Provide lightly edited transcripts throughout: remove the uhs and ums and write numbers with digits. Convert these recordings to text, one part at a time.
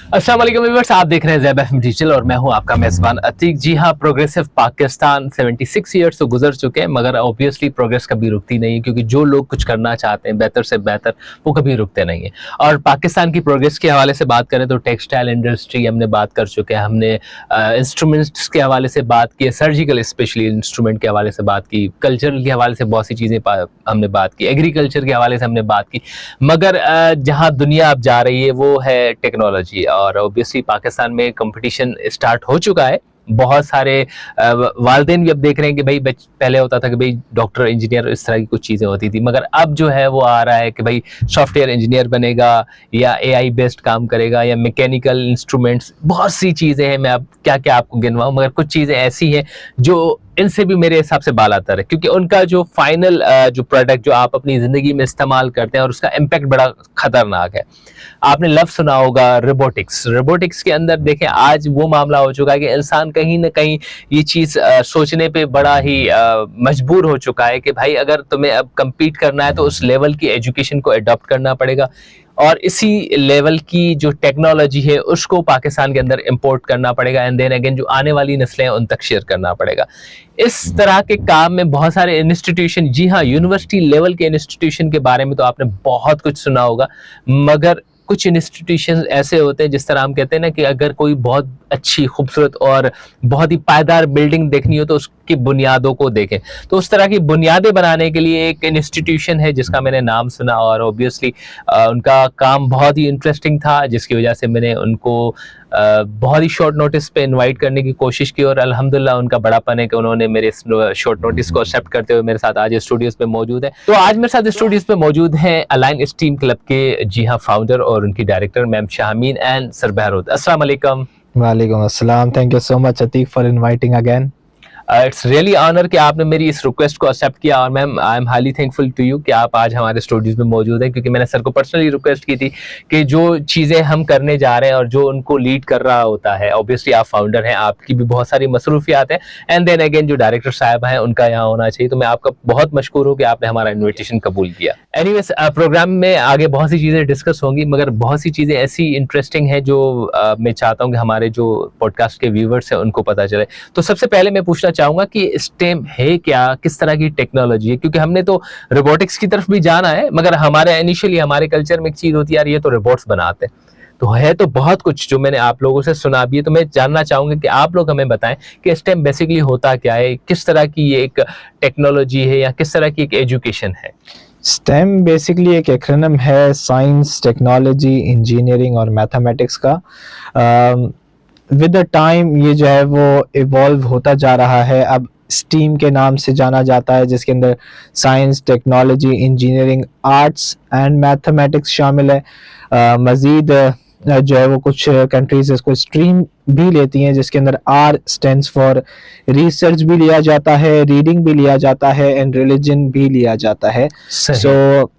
अस्सलाम वालेकुम व्यूअर्स, आप देख रहे हैं ज़ैब एफएम डिजिटल और मैं हूं आपका मेज़बान अतीक। जी हां, प्रोग्रेसिव पाकिस्तान 76 ईयर्स तो गुजर चुके हैं, मगर ऑब्वियसली प्रोग्रेस कभी रुकती नहीं है, क्योंकि जो लोग कुछ करना चाहते हैं बेहतर से बेहतर, वो कभी रुकते नहीं हैं। और पाकिस्तान की प्रोग्रेस के हवाले से बात करें तो टेक्सटाइल इंडस्ट्री हमने बात कर चुके हैं, हमने इंस्ट्रूमेंट्स के हवाले से बात की है, सर्जिकल स्पेशली इंस्ट्रूमेंट के हवाले से बात की, कल्चरल के हवाले से बहुत सी चीज़ें हमने बात की, एग्रीकल्चर के हवाले से हमने बात की। मगर जहाँ दुनिया अब जा रही है वो है टेक्नोलॉजी, और ऑब्वियसली पाकिस्तान में कंपटीशन स्टार्ट हो चुका है। बहुत सारे वालिदैन भी अब देख रहे हैं कि भाई पहले होता था कि भाई डॉक्टर इंजीनियर इस तरह की कुछ चीज़ें होती थी, मगर अब जो है वो आ रहा है कि भाई सॉफ्टवेयर इंजीनियर बनेगा या एआई बेस्ड काम करेगा या मैकेनिकल इंस्ट्रूमेंट्स, बहुत सी चीज़ें हैं। मैं अब क्या क्या आपको गिनवाऊँ, मगर कुछ चीज़ें ऐसी हैं जो इनसे भी मेरे हिसाब से बालातर है, क्योंकि उनका जो फाइनल जो प्रोडक्ट जो आप अपनी ज़िंदगी में इस्तेमाल करते हैं और उसका इम्पैक्ट बड़ा खतरनाक है। आपने लफ्ज़ सुना होगा रोबोटिक्स। रोबोटिक्स के अंदर देखें आज वो मामला हो चुका है कि इंसान कहीं ना कहीं ये चीज़ सोचने पे बड़ा ही मजबूर हो चुका है कि भाई अगर तुम्हें अब compete करना है तो उस लेवल की एजुकेशन को अडॉप्ट करना पड़ेगा, और इसी लेवल की जो टेक्नोलॉजी है उसको पाकिस्तान के अंदर इंपोर्ट करना पड़ेगा, एंड देन अगेन जो आने वाली नस्लें हैं उन तक शेयर करना पड़ेगा। इस तरह के काम में बहुत सारे इंस्टीट्यूशन, जी हाँ, यूनिवर्सिटी लेवल के इंस्टीट्यूशन के बारे में तो आपने बहुत कुछ सुना होगा, मगर कुछ इंस्टीट्यूशन ऐसे होते हैं, जिस तरह हम कहते हैं ना कि अगर कोई बहुत अच्छी खूबसूरत और बहुत ही पायदार बिल्डिंग देखनी हो तो उसकी बुनियादों को देखें। तो उस तरह की बुनियादें बनाने के लिए एक इंस्टीट्यूशन है जिसका मैंने नाम सुना, और ऑब्वियसली उनका काम बहुत ही इंटरेस्टिंग था, जिसकी वजह से मैंने उनको बहुत ही शॉर्ट नोटिस पे इनवाइट करने की कोशिश की, और अल्हम्दुलिल्लाह उनका बड़ापन है कि उन्होंने मेरे शॉर्ट नोटिस को एक्सेप्ट करते हुए मेरे साथ आज स्टूडियोज पे मौजूद है। तो आज मेरे साथ स्टूडियोज पे मौजूद हैं अलाइन स्टीम क्लब के, जी हाँ, फाउंडर और उनकी director ma'am Shahmeen and sir Bahrod. अस्सलाम वालेकुम। वालेकुम अस्सलाम। Thank you so much Atiq for inviting again. It's really honour कि आपने मेरी इस रिक्वेस्ट को एक्सेप्ट किया, और ma'am I am highly thankful to you कि आप आज हमारे स्टूडियोज में मौजूद हैं, क्योंकि मैंने सर को पर्सनली रिक्वेस्ट की थी कि जो चीज़ें हम करने जा रहे हैं और जो उनको लीड कर रहा होता है, ऑब्वियसली आप फाउंडर हैं, आपकी भी बहुत सारी मसरूफियात हैं, एंड देन अगेन जो डायरेक्टर साहब हैं उनका यहाँ होना चाहिए। तो मैं आपका बहुत मशकूर हूँ कि आपने हमारा इन्विटेशन कबूल किया। एनीवेज, प्रोग्राम में आगे बहुत सी चीज़ें डिस्कस होंगी, मगर बहुत सी चीज़ें ऐसी इंटरेस्टिंग हैं जो मैं चाहता हूँ कि हमारे जो पॉडकास्ट के व्यूवर्स हैं उनको पता चले। तो सबसे पहले मैं पूछना चाहूँगा कि स्टेम है क्या, किस तरह की टेक्नोलॉजी है, क्योंकि हमने तो रोबोटिक्स की तरफ भी जाना है, मगर हमारे इनिशियली हमारे कल्चर में एक चीज़ होती है यार ये तो रोबोट्स बनाते हैं, तो है तो बहुत कुछ जो मैंने आप लोगों से सुना भी है। तो मैं जानना चाहूँगा कि आप लोग हमें बताएं कि स्टेम बेसिकली होता क्या है, किस तरह की ये एक टेक्नोलॉजी है या किस तरह की एक एजुकेशन है। स्टेम बेसिकली एक एक्रोनिम है साइंस, टेक्नोलॉजी, इंजीनियरिंग और मैथमेटिक्स का। विद द टाइम ये जो है वो इवॉल्व होता जा रहा है। अब स्टीम के नाम से जाना जाता है, जिसके अंदर science, technology, engineering, arts and mathematics शामिल है। मज़ीद जो है वो कुछ कंट्रीज इसको स्ट्रीम भी लेती हैं, जिसके अंदर आर स्टैंड्स फॉर रिसर्च भी लिया जाता है, रीडिंग भी लिया जाता है एंड रिलीजन भी लिया जाता है। सो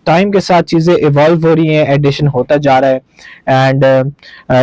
टाइम के साथ चीज़ें इवॉल्व हो रही हैं, एडिशन होता जा रहा है, एंड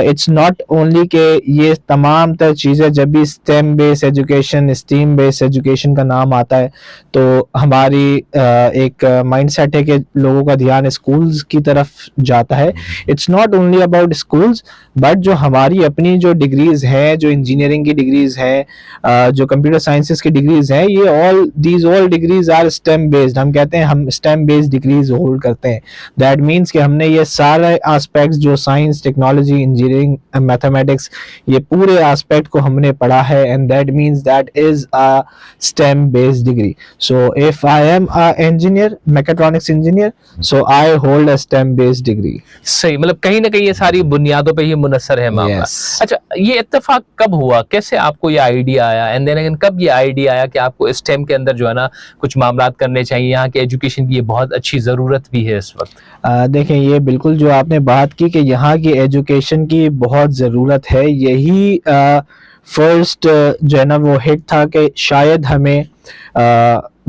इट्स नॉट ओनली कि ये तमाम तर चीज़ें जब भी stem based education, steam based education का नाम आता है तो हमारी एक माइंडसेट है कि लोगों का ध्यान स्कूल्स की तरफ जाता है। It's not only about schools, but जो हमारी अपनी जो डिग्रीज हैं, जो इंजीनियरिंग की डिग्रीज हैं, जो कंप्यूटर साइंसेस की डिग्रीज हैं, ये these all degrees are STEM based. हम कहते हैं हम स्टेम बेस्ड डिग्रीज होल्ड करते हैं। दैट मीन्स कि हमने ये सारे एस्पेक्ट्स जो साइंस, टेक्नोलॉजी, इंजीनियरिंग, मैथमेटिक्स, ये पूरे एस्पेक्ट को हमने पढ़ा है, and that means that is a stem based degree. So if I am a engineer, mechatronics engineer, so I hold a stem based degree. सही, मतलब कहीं ना कहीं ये सारी बुनियादों पे ही मुनस्सर है मामला। अच्छा, ये इत्तेफाक कब हुआ, कैसे आपको ये आइडिया आया, एंड देन अगेन कब ये आइडिया आया कि आपको स्टेम के अंदर जो है ना कुछ मामलात करने चाहिए, यहाँ के एजुकेशन की ये बहुत अच्छी ज़रूरत भी है इस वक्त। देखें, ये बिल्कुल जो आपने बात की कि यहाँ की एजुकेशन की बहुत ज़रूरत है, यही फर्स्ट जो है ना वो हिट था कि शायद हमें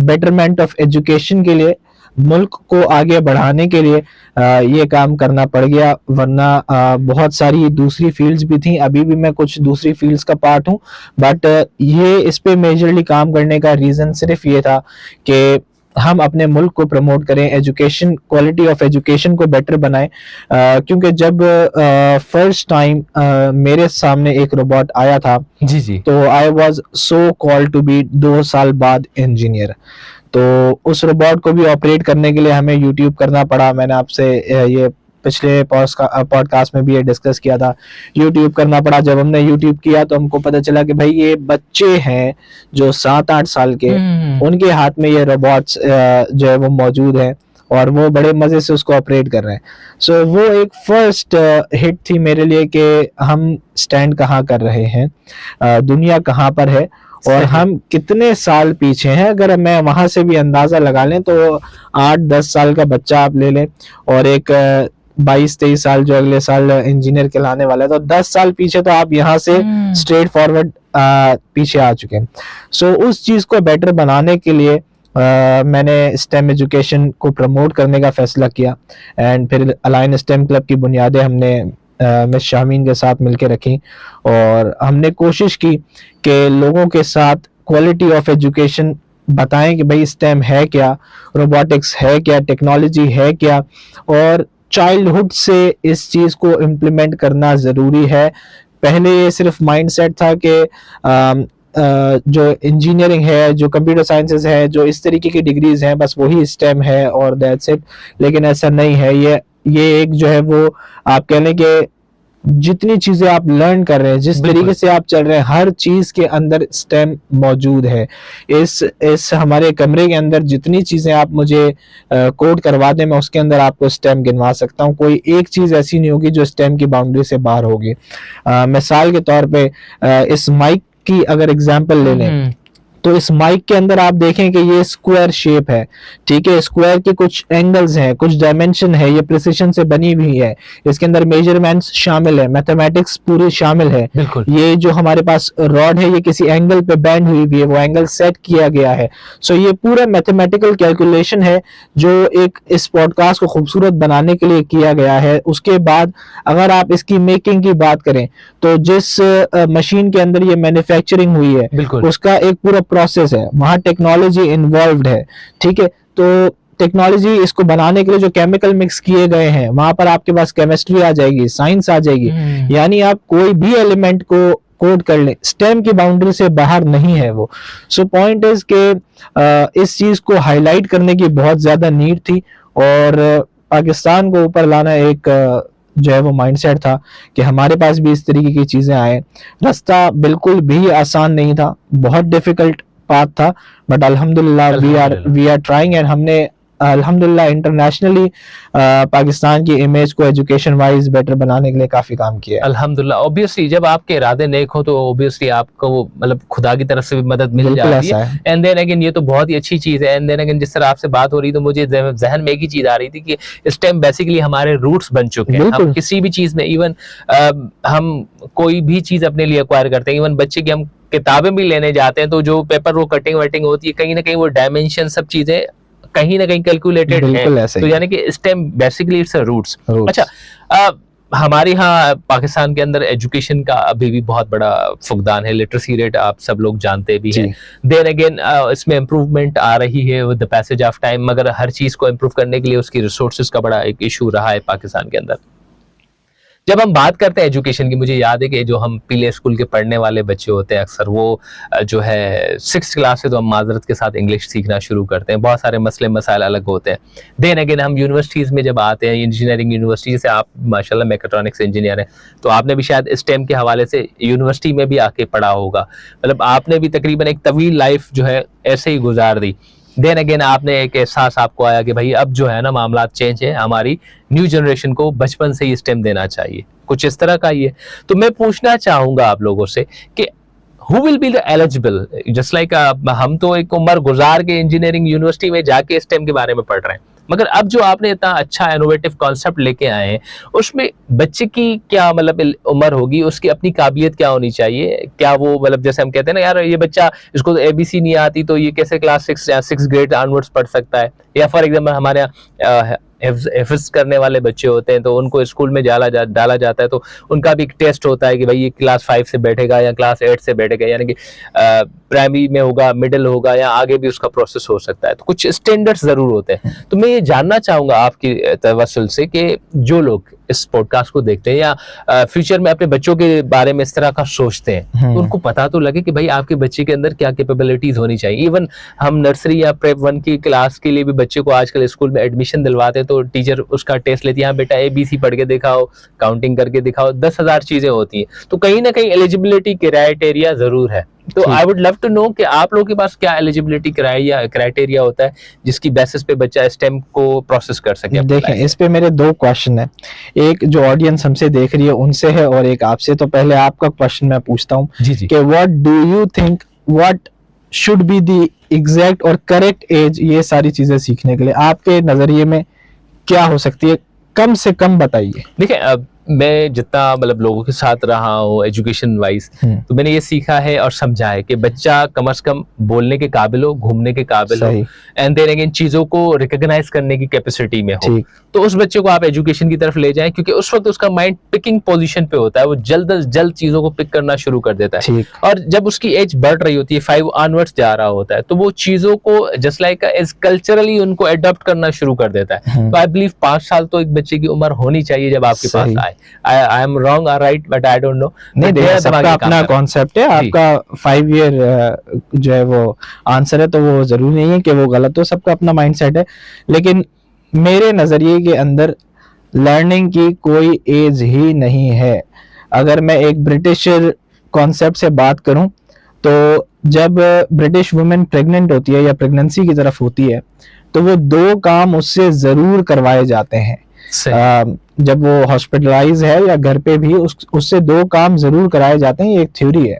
बेटरमेंट ऑफ एजुकेशन के लिए, मुल्क को आगे बढ़ाने के लिए ये काम करना पड़ गया। वरना बहुत सारी दूसरी फील्ड्स भी थी, अभी भी मैं कुछ दूसरी फील्ड्स का पार्ट हूँ, बट ये इस पे मेजरली काम करने का रीज़न सिर्फ ये था कि हम अपने मुल्क को प्रमोट करें, एजुकेशन, क्वालिटी ऑफ एजुकेशन को बेटर बनाएं। क्योंकि जब फर्स्ट टाइम मेरे सामने एक रोबोट आया था, जी जी। तो I was so called to be 2 साल बाद इंजीनियर। तो उस रोबोट को भी ऑपरेट करने के लिए हमें यूट्यूब करना पड़ा। मैंने आपसे ये पिछले पॉडकास्ट में भी ये डिस्कस किया था, यूट्यूब करना पड़ा। जब हमने यूट्यूब किया तो हमको पता चला कि भाई ये बच्चे हैं जो 7-8 साल के, उनके हाथ में ये रोबोट्स जो है वो मौजूद है और वो बड़े मजे से उसको ऑपरेट कर रहे हैं। सो वो एक फर्स्ट हिट थी मेरे लिए कि हम स्टैंड कहाँ कर रहे हैं, दुनिया कहाँ पर है और हम कितने साल पीछे हैं। अगर मैं वहां से भी अंदाजा लगा लें तो 8-10 साल का बच्चा आप ले लें और एक 22-23 साल जो अगले साल इंजीनियर कहलाने वाला है, तो 10 साल पीछे तो आप यहाँ से स्ट्रेट फॉरवर्ड पीछे आ चुके हैं। सो उस चीज को बेटर बनाने के लिए मैंने स्टेम एजुकेशन को प्रमोट करने का फैसला किया एंड फिर अलाइन स्टेम क्लब की बुनियादें हमने मिस शामीन के साथ मिलकर रखी और हमने कोशिश की कि लोगों के साथ क्वालिटी ऑफ एजुकेशन बताएं कि भाई स्टेम है क्या, रोबोटिक्स है क्या, टेक्नोलॉजी है क्या, और चाइल्डहुड से इस चीज को इम्प्लीमेंट करना जरूरी है। पहले ये सिर्फ माइंडसेट था कि जो इंजीनियरिंग है, जो कंप्यूटर साइंसेज है, जो इस तरीके की डिग्रीज हैं, बस वही स्टेम है और दैट्स इट। लेकिन ऐसा नहीं है। ये एक जो है वो आप कह लें कि जितनी चीजें आप लर्न कर रहे हैं, जिस तरीके से आप चल रहे हैं, हर चीज के अंदर स्टेम मौजूद है। इस हमारे कमरे के अंदर जितनी चीजें आप मुझे कोड करवा दें, मैं उसके अंदर आपको स्टेम गिनवा सकता हूँ। कोई एक चीज ऐसी नहीं होगी जो स्टेम की बाउंड्री से बाहर होगी। मिसाल के तौर पे इस माइक की अगर एग्जांपल ले लें तो इस माइक के अंदर आप देखें कि ये स्क्वायर शेप है, ठीक है। स्क्वायर के कुछ एंगल्स हैं, कुछ डायमेंशन है, ये प्रिसिशन से बनी हुई है। इसके अंदर मेजरमेंट्स शामिल है, मैथमेटिक्स पूरी शामिल है। ये जो हमारे पास रॉड है ये किसी एंगल पे बैंड हुई हुई है, वो एंगल सेट किया गया है। सो ये पूरा मैथमेटिकल कैलकुलेशन है जो एक इस पॉडकास्ट को खूबसूरत बनाने के लिए किया गया है। उसके बाद अगर आप इसकी मेकिंग की बात करें तो जिस मशीन के अंदर ये मैन्युफैक्चरिंग हुई है उसका एक पूरा प्रोसेस है, वहां टेक्नोलॉजी इन्वॉल्व्ड है, ठीक है। तो टेक्नोलॉजी इसको बनाने के लिए जो केमिकल मिक्स किए गए हैं वहां पर आपके पास केमिस्ट्री आ जाएगी, साइंस आ जाएगी, यानी आप कोई भी एलिमेंट को कोड कर लें, स्टेम की बाउंड्री से बाहर नहीं है वो। सो पॉइंट इज के इस चीज को हाईलाइट करने की बहुत ज्यादा नीड थी और पाकिस्तान को ऊपर लाना एक जो है वो माइंडसेट था कि हमारे पास भी इस तरीके की चीजें आए। रास्ता बिल्कुल भी आसान नहीं था, बहुत डिफिकल्ट पाथ था, बट अल्हम्दुलिल्लाह वी आर ट्राइंग एंड हमने अल्हम्दुलिल्लाह इंटरनेशनली पाकिस्तान की इमेज को एजुकेशन वाइज बेटर बनाने के लिए काफी काम किया। अल्हम्दुलिल्लाह। ऑब्वियसली जब आपके इरादे नेक हो तो ऑब्वियसली आपको मतलब खुदा की तरफ से भी मदद मिल जाती है। एंड देन अगेन ये तो बहुत ही अच्छी चीज है। एंड देन अगेन जिस तरह आपसे बात हो रही तो मुझे जहन में एक ही चीज आ रही थी कि इस टाइम बेसिकली हमारे रूट्स बन चुके हैं। हम किसी भी चीज में इवन हम कोई भी चीज अपने लिए एक्वायर करते हैं, इवन बच्चे की हम किताबें भी लेने जाते हैं तो जो पेपर वो कटिंग वटिंग होती है कहीं ना कहीं वो डायमेंशन सब चीजें कहीं ना कहीं कैलकुलेटेड है। तो यानी कि STEM basically it's a roots. अच्छा, हमारे यहाँ पाकिस्तान के अंदर एजुकेशन का अभी भी बहुत बड़ा फुकदान है, लिटरेसी रेट आप सब लोग जानते भी हैं। देन अगेन इसमें इम्प्रूवमेंट आ रही है with the passage of time, मगर हर चीज को इम्प्रूव करने के लिए उसकी रिसोर्सेज का बड़ा एक इशू रहा है पाकिस्तान के अंदर। जब हम बात करते हैं एजुकेशन की, मुझे याद है कि जो हम पीले स्कूल के पढ़ने वाले बच्चे होते हैं अक्सर वो जो है 6th क्लास से तो हम माजरत के साथ इंग्लिश सीखना शुरू करते हैं, बहुत सारे मसले मसाइल अलग होते हैं। देन अगेन हम यूनिवर्सिटीज़ में जब आते हैं, इंजीनियरिंग यूनिवर्सिटी से आप माशाल्लाह मैकेट्रॉनिक्स इंजीनियर हैं तो आपने भी शायद स्टेम के हवाले से यूनिवर्सिटी में भी आके पढ़ा होगा, मतलब आपने भी तकरीबन एक तवील लाइफ जो है ऐसे ही गुजार दी। देन अगेन आपने एक एहसास आपको आया कि भाई अब जो है ना मामला चेंज है, हमारी न्यू जनरेशन को बचपन से ही स्टेम देना चाहिए, कुछ इस तरह का ही है। तो मैं पूछना चाहूंगा आप लोगों से कि who will be the eligible, just like हम तो एक उम्र गुजार के इंजीनियरिंग यूनिवर्सिटी में जाके स्टेम के बारे में पढ़ रहे हैं, मगर अब जो आपने इतना अच्छा इनोवेटिव कॉन्सेप्ट लेके आए हैं उसमें बच्चे की क्या मतलब उम्र होगी, उसकी अपनी काबिलियत क्या होनी चाहिए, क्या वो मतलब जैसे हम कहते हैं ना यार ये बच्चा इसको तो ABC नहीं आती तो ये कैसे क्लास 6 या 6 ग्रेड ऑनवर्ड्स पढ़ सकता है, या फॉर एग्जाम्पल हमारे यहाँ हिफ्ज करने वाले बच्चे होते हैं, तो उनको स्कूल में डाला जाता है, तो उनका भी एक टेस्ट होता है कि भाई ये क्लास 5 से बैठेगा या क्लास 8 से बैठेगा, यानी कि प्राइमरी में होगा, मिडिल होगा, या आगे भी उसका प्रोसेस हो सकता है। तो कुछ स्टैंडर्ड्स जरूर होते हैं। तो मैं ये जानना चाहूंगा आपकी तवस्सुल से कि जो लोग इस पॉडकास्ट को देखते हैं या फ्यूचर में अपने बच्चों के बारे में इस तरह का सोचते हैं, तो उनको पता तो लगे कि भाई आपके बच्चे के अंदर क्या कैपेबिलिटीज होनी चाहिए। इवन हम नर्सरी या प्रेप 1 की क्लास के लिए भी बच्चे को आजकल स्कूल में एडमिशन दिलवाते हैं, तो टीचर उसका टेस्ट लेती है, हाँ बेटा ABC पढ़ के दिखाओ, काउंटिंग करके दिखाओ, 10,000 चीजें होती हैं। तो कहीं ना कहीं एलिजिबिलिटी क्राइटेरिया जरूर है। तो I would love to know कि आप लोगों के पास क्या एलिजिबिलिटी क्राइटेरिया होता है जिसकी बेसिस पे बच्चा स्टेम को प्रोसेस कर सके। देखें, इस पे मेरे दो क्वेश्चन है, एक जो ऑडियंस हमसे देख रही है उनसे है और एक आपसे। तो पहले आपका क्वेश्चन मैं पूछता हूँ कि what do you think, what should be the exact और करेक्ट एज ये सारी चीजें सीखने के लिए आपके नजरिए में क्या हो सकती है, कम से कम बताइए। देखिए, अब मैं जितना मतलब लोगों के साथ रहा हूँ एजुकेशन वाइज, तो मैंने ये सीखा है और समझा है कि बच्चा कम से कम बोलने के काबिल हो, घूमने के काबिल हो, एंड देन अगेन चीजों को रिकॉग्नाइज करने की कैपेसिटी में हो, तो उस बच्चे को आप एजुकेशन की तरफ ले जाएं, क्योंकि उस वक्त उसका माइंड पिकिंग पोजीशन पे होता है, वो जल्द से जल्द चीजों को पिक करना शुरू कर देता है। और जब उसकी एज बढ़ रही होती है, 5 ऑनवर्ड्स जा रहा होता है, तो वो चीजों को जस्ट लाइक एज कल्चरली उनको अडॉप्ट करना शुरू कर देता है। तो आई बिलीव 5 साल तो एक बच्चे की उम्र होनी चाहिए जब आपके पास आए। आई एम रॉन्ग और right, but I don't know. नहीं, सबका अपना कॉन्सेप्ट है, आपका 5 ईयर जो है वो आंसर है, तो वो जरूरी नहीं है कि वो गलत हो, सबका अपना माइंडसेट है। लेकिन मेरे नजरिए के अंदर लर्निंग की कोई एज ही नहीं है। अगर मैं एक ब्रिटिश कॉन्सेप्ट से बात करूं, तो जब ब्रिटिश वुमेन प्रेग्नेंट होती है या प्रेगनेंसी की तरफ होती है, तो वो 2 काम उससे जरूर करवाए जाते हैं। जब वो हॉस्पिटलाइज है या घर पे भी उससे 2 काम जरूर कराए जाते हैं, ये एक थ्योरी है।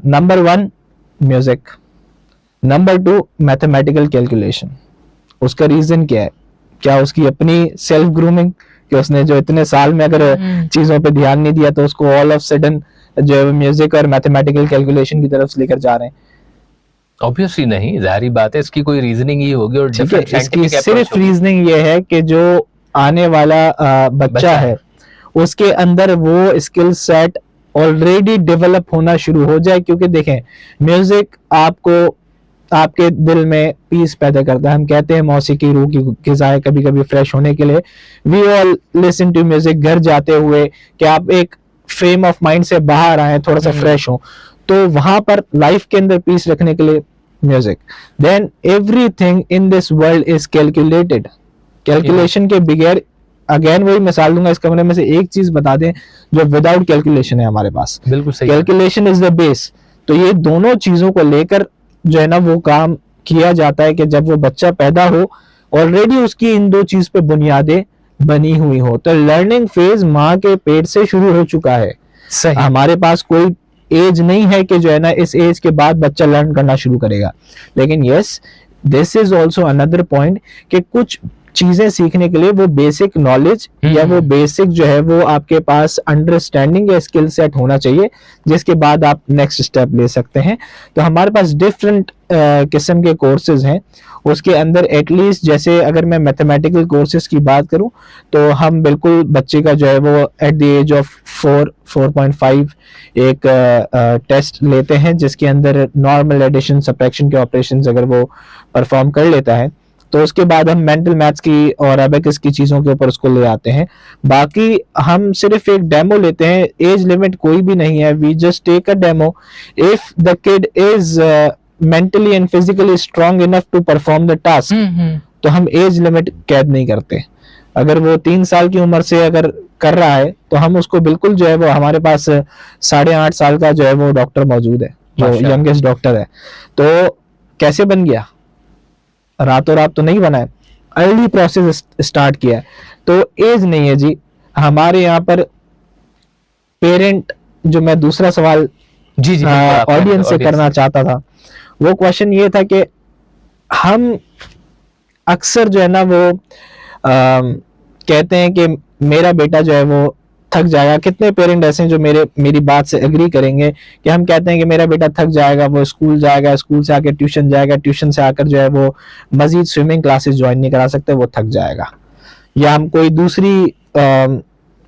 Number 1 music, number 2 mathematical calculation. उसका रीजन क्या है? क्या उसकी अपनी सेल्फ ग्रूमिंग, कि उसने जो इतने साल में अगर चीजों पे ध्यान नहीं दिया, तो उसको ऑल ऑफ सडन जो है म्यूजिक और मैथमेटिकल कैलकुलेशन की तरफ लेकर जा रहे हैं? ऑब्वियसली नहीं, जाहिर बात है इसकी कोई रीजनिंग ही होगी। और इसकी सिर्फ रीजनिंग ये है कि जो आने वाला बच्चा है उसके अंदर वो स्किल सेट ऑलरेडी डेवलप होना शुरू हो जाए। क्योंकि देखें, म्यूजिक आपको आपके दिल में पीस पैदा करता है। हम कहते हैं मौसीकी रूह की ग़िज़ा है, कभी कभी फ्रेश होने के लिए we all listen to music. घर जाते हुए कि आप एक फ्रेम ऑफ माइंड से बाहर आए, थोड़ा सा फ्रेश हो, तो वहां पर लाइफ के अंदर पीस रखने के लिए music. Then everything in this world is calculated. Calculation के बगैर, अगेन वही मिसाल दूंगा, इस कमरे में से एक चीज बता दें जो विदाउट कैलकुलेशन है हमारे पास। बिल्कुल सही, कैलकुलेशन इज द बेस। तो ये दोनों चीजों को लेकर जो है ना वो काम किया जाता है कि जब वो बच्चा पैदा हो ऑलरेडी उसकी इन 2 चीज पे बुनियादें बनी हुई हो। तो लर्निंग फेज माँ के पेट से शुरू हो चुका है। सही। हमारे पास कोई एज नहीं है कि जो है ना इस एज के बाद बच्चा लर्न करना शुरू करेगा। लेकिन yes, this is also another point कि कुछ चीजें सीखने के लिए वो बेसिक नॉलेज या वो बेसिक जो है वो आपके पास अंडरस्टैंडिंग या स्किल सेट होना चाहिए, जिसके बाद आप नेक्स्ट स्टेप ले सकते हैं। तो हमारे पास डिफरेंट किस्म के कोर्सेज हैं। उसके अंदर एटलीस्ट जैसे अगर मैं मैथमेटिकल कोर्सेज की बात करूं, तो हम बिल्कुल बच्चे का जो है वो एट द एज ऑफ 4.5 एक टेस्ट लेते हैं, जिसके अंदर नॉर्मल एडिशन सब्ट्रैक्शन के ऑपरेशंस अगर वो परफॉर्म कर लेता है, तो उसके बाद हम मेंटल मैथ्स की और एबेकस की चीजों के ऊपर उसको ले आते हैं। बाकी हम सिर्फ एक डेमो लेते हैं, एज लिमिट कोई भी नहीं है। We just take a demo. If the kid is mentally and physically strong enough to perform the task, तो हम एज लिमिट कैद नहीं करते। अगर वो 3 साल की उम्र से अगर कर रहा है, तो हम उसको बिल्कुल जो है वो, हमारे पास 8.5 साल का जो है वो डॉक्टर मौजूद है, जो यंगेस्ट डॉक्टर है। तो कैसे बन गया? रातों रात तो नहीं बना है, अर्ली प्रोसेस स्टार्ट किया है। तो एज नहीं है जी। हमारे यहाँ पर पेरेंट, जो मैं दूसरा सवाल जी ऑडियंस से करना चाहता था, वो क्वेश्चन ये था कि हम अक्सर जो है ना वो कहते हैं कि मेरा बेटा जो है वो थक जाएगा। कितने पेरेंट ऐसे हैं जो मेरी बात से एग्री करेंगे कि हम कहते हैं कि मेरा बेटा थक जाएगा, वो स्कूल जाएगा, स्कूल से आकर ट्यूशन जाएगा, ट्यूशन से आकर जो है वो मजीद स्विमिंग क्लासेस ज्वाइन नहीं करा सकते, वो थक जाएगा। या हम कोई दूसरी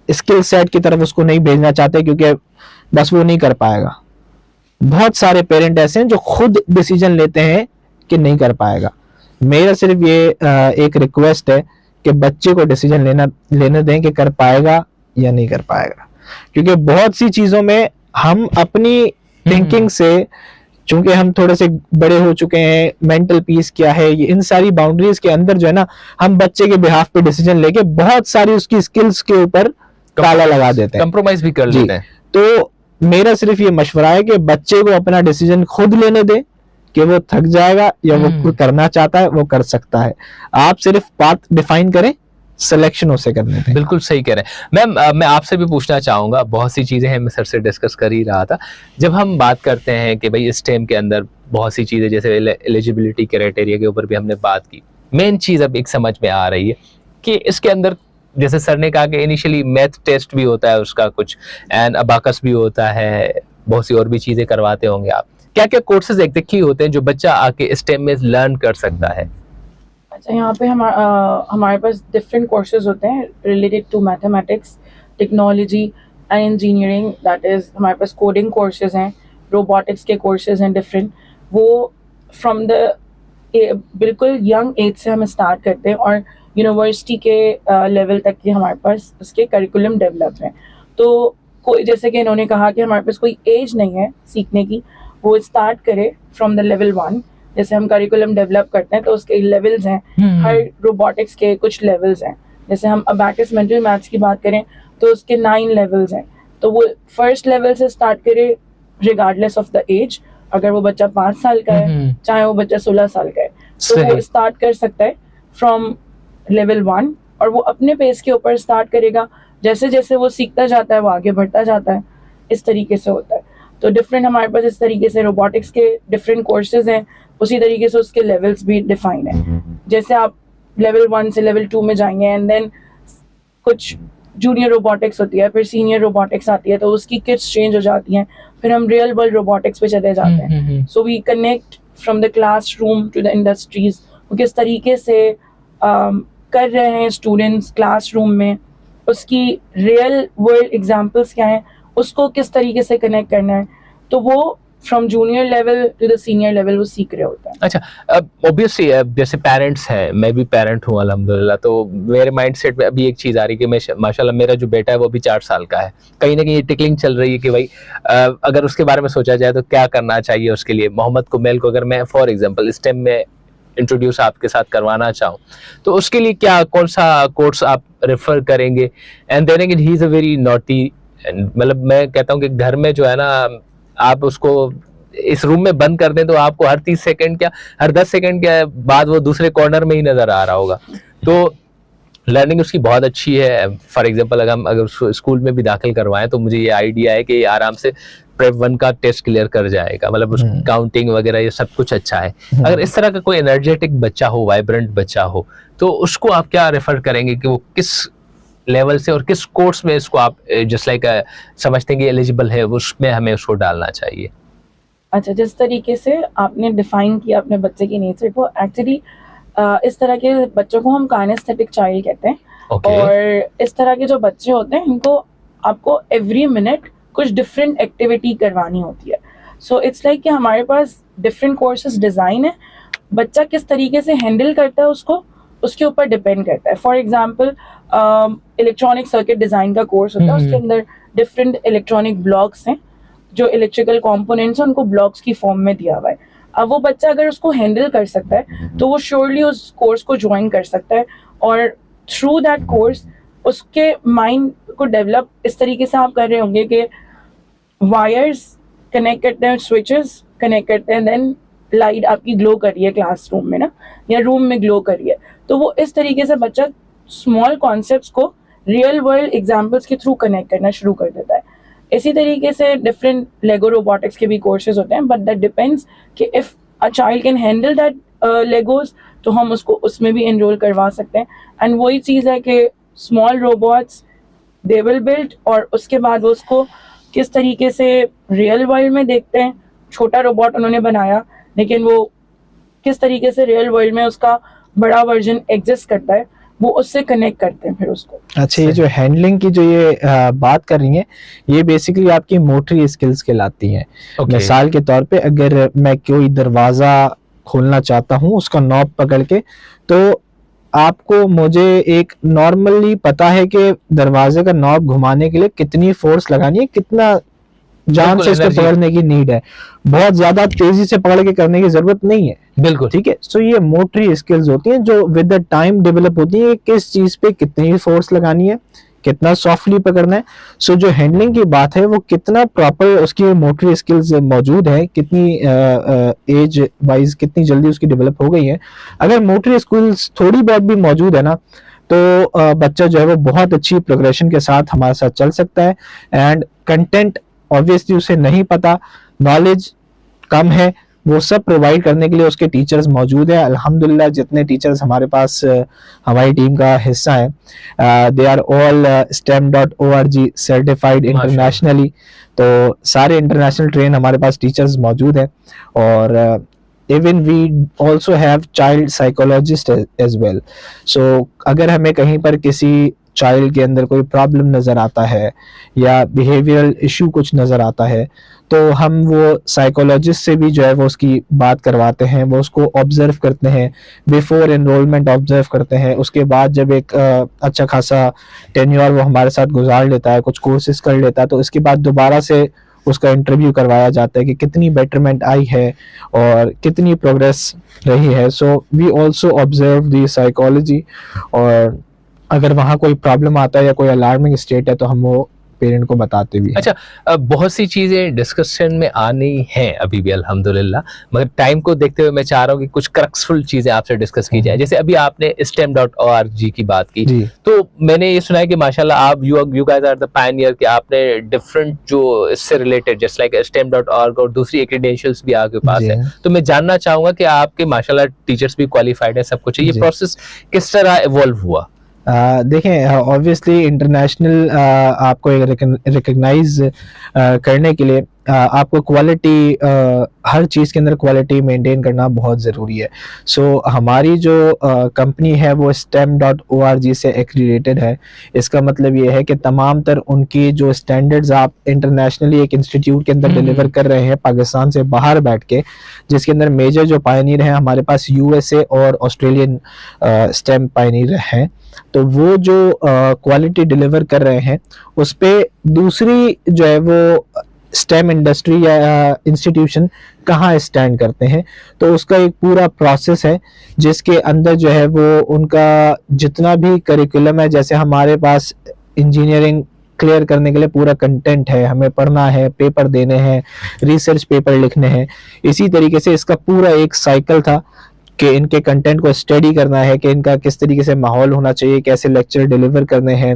स्किल सेट की तरफ उसको नहीं भेजना चाहते क्योंकि बस वो नहीं कर पाएगा। बहुत सारे पेरेंट ऐसे हैं जो खुद डिसीजन लेते हैं कि नहीं कर पाएगा। मेरा सिर्फ ये एक रिक्वेस्ट है कि बच्चे को डिसीजन लेने दें कि कर पाएगा या नहीं कर पाएगा, क्योंकि बहुत सी चीजों में हम अपनी थिंकिंग से, चूंकि हम थोड़े से बड़े हो चुके हैं, मेंटल पीस क्या है, ये इन सारी बाउंड्रीज के अंदर जो है ना, हम बच्चे के बिहाफ पे डिसीजन लेके बहुत सारी उसकी स्किल्स के ऊपर ताला लगा देते हैं, कंप्रोमाइज भी कर लेते हैं। तो मेरा सिर्फ ये मशवरा है कि बच्चे को अपना डिसीजन खुद लेने दे कि वो थक जाएगा या वो करना चाहता है, वो कर सकता है। आप सिर्फ पाथ डिफाइन करें, सिलेक्शन उसे करने दें। बिल्कुल सही कह रहे हैं मैम। मैं आपसे भी पूछना चाहूँगा, बहुत सी चीज़ें हैं, मैं सर से डिस्कस कर ही रहा था। जब हम बात करते हैं कि भाई स्टेम के अंदर बहुत सी चीज़ें, जैसे एलिजिबिलिटी क्राइटेरिया के ऊपर भी हमने बात की, मेन चीज़ अब एक समझ में आ रही है कि इसके अंदर जैसे सर ने कहा कि इनिशियली मैथ टेस्ट भी होता है उसका कुछ, एंड अबाकस भी होता है, बहुत सी और भी चीज़ें करवाते होंगे आप। क्या क्या कोर्सेज एग्जैक्टली होते हैं जो बच्चा आके स्टेम में लर्न कर सकता है? अच्छा, यहाँ पे हमारे पास डिफरेंट कोर्सेज होते हैं related to mathematics, technology and engineering. That is हमारे पास कोडिंग कोर्सेज हैं, रोबोटिक्स के कोर्सेज हैं डिफरेंट। वो फ्रॉम द बिल्कुल यंग एज से हम स्टार्ट करते हैं और यूनिवर्सिटी के लेवल तक के हमारे पास उसके करिकुलम डेवलप हैं। तो कोई, जैसे कि इन्होंने कहा कि हमारे पास कोई एज नहीं है सीखने की, वो स्टार्ट करे फ्रॉम द लेवल 1। जैसे हम करिकुलम डेवलप करते हैं तो उसके लेवल्स हैं, हर रोबोटिक्स के कुछ लेवल्स हैं। जैसे हम अबैकस मेंटल मैथ्स की बात करें तो उसके 9 लेवल्स हैं। तो वो फर्स्ट लेवल से स्टार्ट करे रिगार्डलेस ऑफ द एज। अगर वो बच्चा 5 साल का है, चाहे वो बच्चा 16 साल का है, तो वो स्टार्ट कर सकता है फ्रॉम लेवल 1 और वो अपने पेस के ऊपर स्टार्ट करेगा। जैसे जैसे वो सीखता जाता है वो आगे बढ़ता जाता है, इस तरीके से होता है। तो डिफरेंट हमारे पास इस तरीके से रोबोटिक्स के डिफरेंट कोर्सेज हैं, उसी तरीके से उसके लेवल्स भी डिफाइन है। जैसे आप लेवल 1 से लेवल 2 में जाएंगे एंड देन कुछ जूनियर रोबोटिक्स होती है, फिर सीनियर रोबोटिक्स आती है, तो उसकी किट्स चेंज हो जाती हैं, फिर हम रियल वर्ल्ड रोबोटिक्स पे चले जाते हैं। So we connect from the classroom to the industries. वो किस तरीके से कर रहे हैं स्टूडेंट्स क्लासरूम में, उसकी रियल वर्ल्ड एग्जांपल्स क्या हैं, उसको किस तरीके से कनेक्ट करना है, तो वो from junior level to the senior level वो सीख रहे होते हैं। अच्छा, ऑब्वियसली जैसे पेरेंट्स हैं, मैं भी पेरेंट हूँ अल्हम्दुलिल्लाह, तो मेरे माइंडसेट में अभी एक चीज़ आ रही है कि मैं माशाल्लाह मेरा जो बेटा है वो भी 4 साल का है। कहीं ना कहीं ये टिकलिंग चल रही है कि भाई अगर उसके बारे में सोचा जाए तो क्या करना चाहिए उसके लिए। मोहम्मद कुमेल को अगर मैं फॉर एग्जाम्पल स्टेम में इंट्रोड्यूस आपके साथ करवाना चाहूँ तो उसके लिए क्या, कौन सा कोर्स आप रेफर करेंगे? And then again he is a very naughty, मतलब मैं कहता हूँ कि घर में जो है ना, आप उसको इस रूम में बंद कर दें तो आपको हर 30 सेकंड क्या हर 10 सेकंड के बाद वो दूसरे कॉर्नर में ही नजर आ रहा होगा। तो लर्निंग उसकी बहुत अच्छी है। फॉर एग्जांपल अगर उसको स्कूल में भी दाखिल करवाएं तो मुझे ये आइडिया है कि आराम से प्रेप 1 का टेस्ट क्लियर कर जाएगा, मतलब उसकी काउंटिंग वगैरह ये सब कुछ अच्छा है। अगर इस तरह का कोई एनर्जेटिक बच्चा हो, वाइब्रेंट बच्चा हो, तो उसको आप क्या रेफर करेंगे कि वो किस लेवल से और किस कोर्स में इसको आप जस्ट लाइक समझते हैं कि एलिजिबल है, उसमें हमें उसको डालना चाहिए? अच्छा, जिस तरीके से आपने डिफाइन किया अपने बच्चे की नेचर को, एक्चुअली इस तरह के बच्चों को हम काइनेस्थेटिक चाइल्ड कहते हैं। और इस तरह के जो बच्चे होते हैं इनको आपको एवरी मिनट कुछ डिफरेंट एक्टिविटी करवानी होती है। सो इट्स लाइक कि हमारे पास डिफरेंट कोर्सेज डिज़ाइन है, बच्चा किस तरीके से हैंडल करता है उसको, उसके ऊपर डिपेंड करता है। For example electronic circuit design का कोर्स होता है, उसके अंदर डिफरेंट इलेक्ट्रॉनिक ब्लॉक्स हैं, जो इलेक्ट्रिकल कंपोनेंट्स हैं उनको ब्लॉक्स की फॉर्म में दिया हुआ है। अब वो बच्चा अगर उसको हैंडल कर सकता है तो वो श्योरली उस कोर्स को ज्वाइन कर सकता है और थ्रू दैट कोर्स उसके माइंड को डेवलप इस तरीके से आप कर रहे होंगे कि वायर्स कनेक्ट करते हैं, स्विचेस कनेक्ट करते हैं, देन लाइट आपकी ग्लो कर रही है क्लासरूम में ना, या रूम में ग्लो कर रही है। तो वो इस तरीके से बच्चा स्मॉल कॉन्सेप्ट्स को रियल वर्ल्ड एग्जाम्पल्स के थ्रू कनेक्ट करना शुरू कर देता है। इसी तरीके से डिफरेंट लेगो रोबोटिक्स के भी कोर्सेज होते हैं, बट दैट डिपेंड्स कि if a child can handle that Legos तो हम उसको उसमें भी एनरोल करवा सकते हैं। एंड वही चीज़ है कि small robots they will build, और उसके बाद वो उसको किस तरीके से रियल वर्ल्ड में देखते हैं। छोटा रोबोट उन्होंने बनाया, लेकिन वो किस तरीके से रियल वर्ल्ड में उसका बड़ा वर्जन एग्जिस्ट करता है, वो उससे कनेक्ट करते हैं फिर उसको। अच्छा, ये जो हैंडलिंग की जो ये बात कर रही हैं, ये बेसिकली आपकी मोटरी स्किल्स कहलाती हैं। Okay. मिसाल के तौर पे अगर मैं कोई दरवाज़ा खोलना चाहता हूँ उसका नॉब पकड़ के, तो आपको मुझे एक नॉर्मली पता है कि दरवाजे का नॉब घुमाने के लिए कितनी फोर्स लगानी है, कितना जान बिल्कुल, से इसको energy। पकड़ने की नीड है। बहुत ज्यादा तेजी से पकड़ के करने की जरूरत नहीं है। बिल्कुल ठीक है, सो ये मोटरी स्किल्स होती हैं जो विद द टाइम डेवलप होती हैं, किस चीज पे कितनी फोर्स लगानी है, कितना सॉफ्टली पकड़ना है। सो जो हैंडलिंग की बात है वो कितना प्रॉपर उसकी मोटरी स्किल्स मौजूद है, कितनी एज वाइज कितनी जल्दी उसकी डेवलप हो गई है। अगर मोटरी स्किल्स थोड़ी बहुत भी मौजूद है ना, तो बच्चा जो है वो बहुत अच्छी प्रोग्रेशन के साथ हमारे साथ चल सकता है। एंड कंटेंट ऑब्वियसली उसे नहीं पता, नॉलेज कम है, वो सब प्रोवाइड करने के लिए उसके टीचर्स मौजूद हैं। अल्हम्दुलिल्लाह जितने टीचर्स हमारे पास हमारी टीम का हिस्सा है, they are all STEM.org certified internationally. तो सारे इंटरनेशनल ट्रेन हमारे पास टीचर्स मौजूद हैं। और even we also have child psychologist as well. So अगर हमें कहीं पर किसी चाइल्ड के अंदर कोई प्रॉब्लम नज़र आता है या बिहेवियरल इशू कुछ नज़र आता है, तो हम वो साइकोलॉजिस्ट से भी जो है वो उसकी बात करवाते हैं, वो उसको ऑब्जर्व करते हैं, बिफोर एनरोलमेंट ऑब्जर्व करते हैं। उसके बाद जब एक अच्छा खासा टेन्योर वो हमारे साथ गुजार लेता है, कुछ कोर्सेज कर लेता है, तो इसके बाद दोबारा से उसका इंटरव्यू करवाया जाता है कि कितनी बेटरमेंट आई है और कितनी प्रोग्रेस रही है। So we also observe the psychology, और अगर वहाँ कोई प्रॉब्लम आता है या कोई अलार्मिंग स्टेट है तो हम वो पेरेंट को बताते भी हैं। अच्छा, बहुत सी चीजें डिस्कशन में आनी हैं अभी भी अल्हम्दुलिल्लाह, मगर टाइम को देखते हुए मैं चाह रहा हूँ कि कुछ क्रक्सफुल चीजें आपसे डिस्कस की जाए। जैसे अभी आपने STEM.org की बात की, जी तो मैंने ये सुना है कि माशाल्लाह आप you guys are the pioneer, कि आपने डिफरेंट जो इससे रिलेटेड जस्ट लाइक STEM.org और दूसरी क्रेडेंशियल्स भी आपके पास जी है। तो मैं जानना चाहूंगा कि आपके माशाल्लाह टीचर्स भी क्वालिफाइड है, सब कुछ है, ये जी। प्रोसेस किस तरह इवॉल्व हुआ? देखें, ऑब्वियसली इंटरनेशनल आपको रिकग्नाइज करने के लिए आपको क्वालिटी, हर चीज़ के अंदर क्वालिटी मेंटेन करना बहुत ज़रूरी है। सो हमारी जो कंपनी है वो STEM.org से एक्रीडेटेड है। इसका मतलब ये है कि तमाम तर उनकी जो स्टैंडर्ड्स आप इंटरनेशनली एक इंस्टीट्यूट के अंदर डिलीवर कर रहे हैं पाकिस्तान से बाहर बैठ के, जिसके अंदर मेजर जो पायनियर हैं हमारे पास USA और ऑस्ट्रेलियन STEM पायनियर हैं, तो वो जो क्वालिटी डिलीवर कर रहे हैं उस पे दूसरी जो है वो स्टेम इंडस्ट्री या इंस्टीट्यूशन कहाँ स्टैंड करते हैं। तो उसका एक पूरा प्रोसेस है जिसके अंदर जो है वो उनका जितना भी करिकुलम है, जैसे हमारे पास इंजीनियरिंग क्लियर करने के लिए पूरा कंटेंट है, हमें पढ़ना है, पेपर देने हैं, रिसर्च पेपर लिखने हैं, इसी तरीके से इसका पूरा एक साइकिल था कि इनके कंटेंट को स्टडी करना है कि इनका किस तरीके से माहौल होना चाहिए, कैसे लेक्चर डिलीवर करने हैं।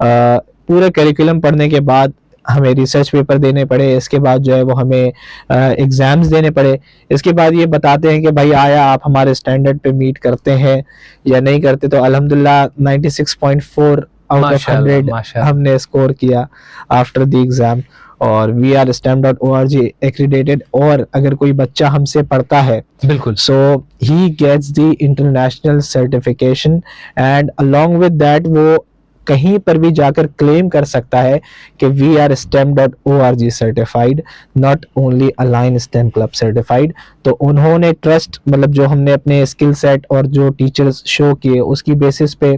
पूरे करिकुलम पढ़ने के बाद हमें रिसर्च पेपर देने पड़े, इसके बाद जो है वो हमें एग्ज़ाम्स देने पड़े। इसके बाद ये बताते हैं कि भाई आया आप हमारे स्टैंडर्ड पे मीट करते हैं या नहीं करते। तो अल्हम्दुलिल्लाह 96.4 आउट ऑफ 100 हमने स्कोर किया आफ्टर द एग्ज़ाम, और वी आर STEM.org एक्रीडेटेड। और अगर कोई बच्चा हमसे पढ़ता है बिल्कुल, so he gets the international certification, and along with that वो कहीं पर भी जाकर क्लेम कर सकता है कि we are STEM.org certified, not only align STEM club certified. तो उन्होंने ट्रस्ट, मतलब जो हमने अपने स्किल सेट और जो टीचर्स शो किए उसकी बेसिस पे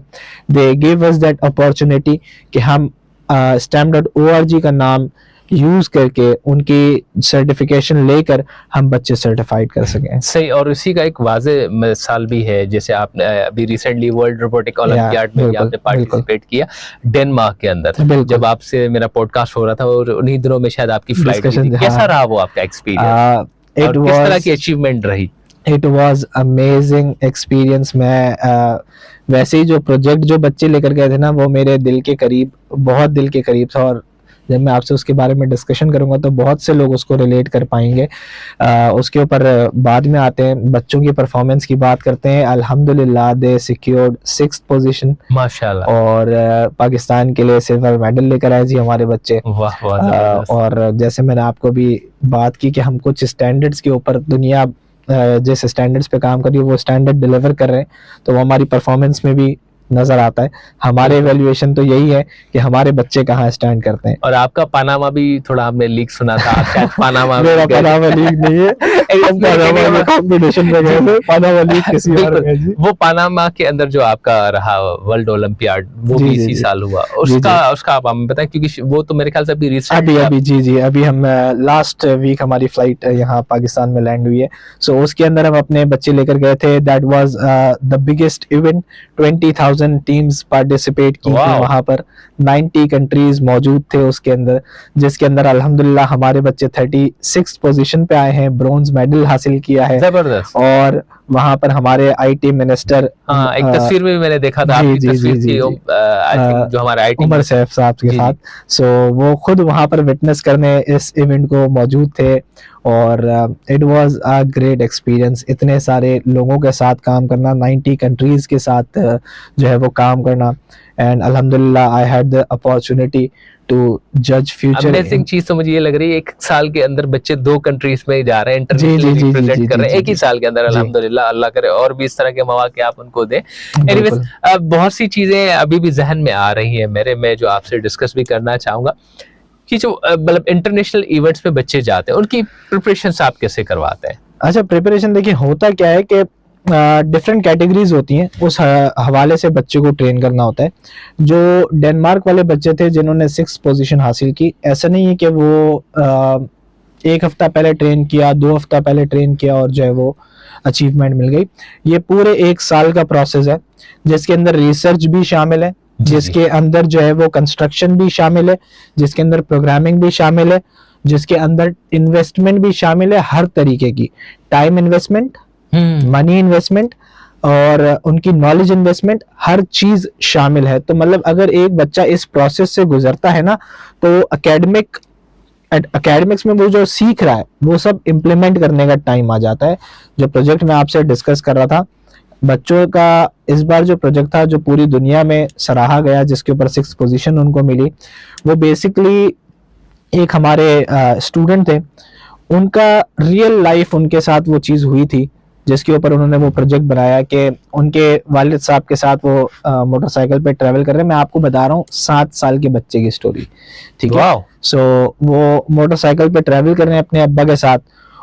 they give us that opportunity कि हम STEM.org का नाम यूज करके उनकी सर्टिफिकेशन लेकर हम बच्चे सर्टिफाइड कर सकें। सही। और इसी का एक वाज़े मिसाल भी है, जैसे आपने अभी रिसेंटली वर्ल्ड रोबोटिक ओलंपियाड में भी आपने पार्टिसिपेट किया डेनमार्क के अंदर। जब आपसे मेरा पॉडकास्ट हो रहा था और उन्हीं दिनों में शायद आपकी फ्लाइट थी, कैसा रहा वो आपका एक्सपीरियंस और किस तरह की अचीवमेंट रही? It was amazing experience. मैं वैसे ही जो प्रोजेक्ट जो बच्चे लेकर गए थे ना वो मेरे दिल के करीब, बहुत दिल के करीब था, और जब मैं आपसे उसके बारे में डिस्कशन करूंगा तो बहुत से लोग उसको रिलेट कर पाएंगे। उसके ऊपर बाद में आते हैं, बच्चों की परफॉर्मेंस की बात करते हैं। अल्हम्दुलिल्लाह दे सिक्योर्ड 6th पोजीशन माशाल्लाह, और पाकिस्तान के लिए सिल्वर मेडल लेकर आए जी हमारे बच्चे। वाह वाह, जबरदस्त। और जैसे मैंने आपको भी बात की कि हम कुछ स्टैंडर्ड्स के ऊपर दुनिया जिस स्टैंडर्ड्स पे काम कर रही है वो स्टैंडर्ड डिलीवर कर रहे हैं, तो वो हमारी परफॉर्मेंस में भी नजर आता है। हमारे इवैल्यूएशन तो यही है कि हमारे बच्चे कहाँ स्टैंड करते हैं। और आपका पनामा भी थोड़ा हमने लीक सुना था, आप शायद पनामा में मेरा गए थे। पनामा लीग नहीं है, हम पनामा में कंपटीशन में गए थे, पनामा लीग किसी और बिल्कुल। में है जी। वो पनामा के अंदर जो आपका रहा वर्ल्ड ओलंपियाड, वो जी, भी जी, इसी जी। साल हुआ, जी, उसका आप हमें बताएं, क्योंकि वो तो मेरे ख्याल से अभी रिसेंट अभी जी अभी हम लास्ट वीक हमारी फ्लाइट यहाँ पाकिस्तान में लैंड हुई है। सो उसके अंदर हम अपने बच्चे लेकर गए थे। That was the biggest event. 20,000 teams participate की थी Wow. वहाँ पर। 90 कंट्रीज मौजूद थे उसके अंदर, जिसके अंदर अल्हम्दुलिल्लाह हमारे बच्चे 36 पोजीशन पे आए हैं, ब्रॉन्ज मेडल हासिल किया है। जबरदस्त। और वहाँ पर हमारे आईटी मिनिस्टर, हाँ, एक तस्वीर में भी मैंने देखा था, जी, आपकी जी, तस्वीर जी, जी, थी, जी। आई थिंक जो हमारे आईटी उमर सैफ साहब के जी, साथ। सो वो खुद वहाँ पर विटनेस करने इस इवेंट को मौजूद थे और it was a great experience. इतने सारे लोगों के साथ काम करना, 90 कंट्रीज के साथ जो है वो काम करना, एंड अल्हम्दुलिल्लाह I had the opportunity to जज फ्यूचर। अमेजिंग चीज तो मुझे ये लग रही है, एक साल के अंदर बच्चे 2 कंट्रीज में जा रहे हैं, जी, जी, इंटरनेशनली जी, रिप्रेजेंट जी, कर रहे हैं जी, एक ही जी, साल के अंदर। जी। अल्हम्दुलिल्लाह, अल्लाह करे और भी इस तरह के मौके आप उनको दें। एनीवेज, बिल्कुल। बहुत सी चीजें अभी भी जहन में आ रही हैं मेरे, मैं जो आपसे डिस्कस भी करना चाहूंगा कि जो मतलब इंटरनेशनल इवेंट्स में बच्चे जाते हैं, उनकी प्रिपरेशंस आप कैसे करवाते हैं? अच्छा, प्रिपरेशन देखिए होता क्या है कि डिफरेंट कैटेगरीज होती हैं, उस हवाले से बच्चे को ट्रेन करना होता है। जो डेनमार्क वाले बच्चे थे जिन्होंने 6th पोजीशन हासिल की, ऐसा नहीं है कि वो एक हफ्ता पहले ट्रेन किया, 2 हफ्ता पहले ट्रेन किया और जो है वो अचीवमेंट मिल गई। ये पूरे 1 साल का प्रोसेस है जिसके अंदर रिसर्च भी शामिल है, जिसके अंदर जो है वो कंस्ट्रक्शन भी शामिल है, जिसके अंदर प्रोग्रामिंग भी शामिल है, जिसके अंदर इन्वेस्टमेंट भी शामिल है, हर तरीके की टाइम इन्वेस्टमेंट, मनी इन्वेस्टमेंट और उनकी नॉलेज इन्वेस्टमेंट, हर चीज शामिल है। तो मतलब अगर एक बच्चा इस प्रोसेस से गुजरता है ना, तो एकेडमिक्स में वो जो सीख रहा है वो सब इम्प्लीमेंट करने का टाइम आ जाता है। जो प्रोजेक्ट मैं आपसे डिस्कस कर रहा था, बच्चों का इस बार जो प्रोजेक्ट था जो पूरी दुनिया में सराहा गया, जिसके ऊपर 6th पोजीशन उनको मिली, वो बेसिकली एक हमारे स्टूडेंट थे, उनका रियल लाइफ उनके साथ वो चीज़ हुई थी, जिसके ऊपर उन्होंने वो प्रोजेक्ट बनाया कि उनके वालिद साहब के साथ वो मोटरसाइकिल पे ट्रैवल कर रहे हैं। मैं आपको बता रहा हूँ 7 साल के बच्चे की स्टोरी, ठीक है। सो वो मोटरसाइकिल पे ट्रैवल कर रहे हैं अपने अब्बा के साथ,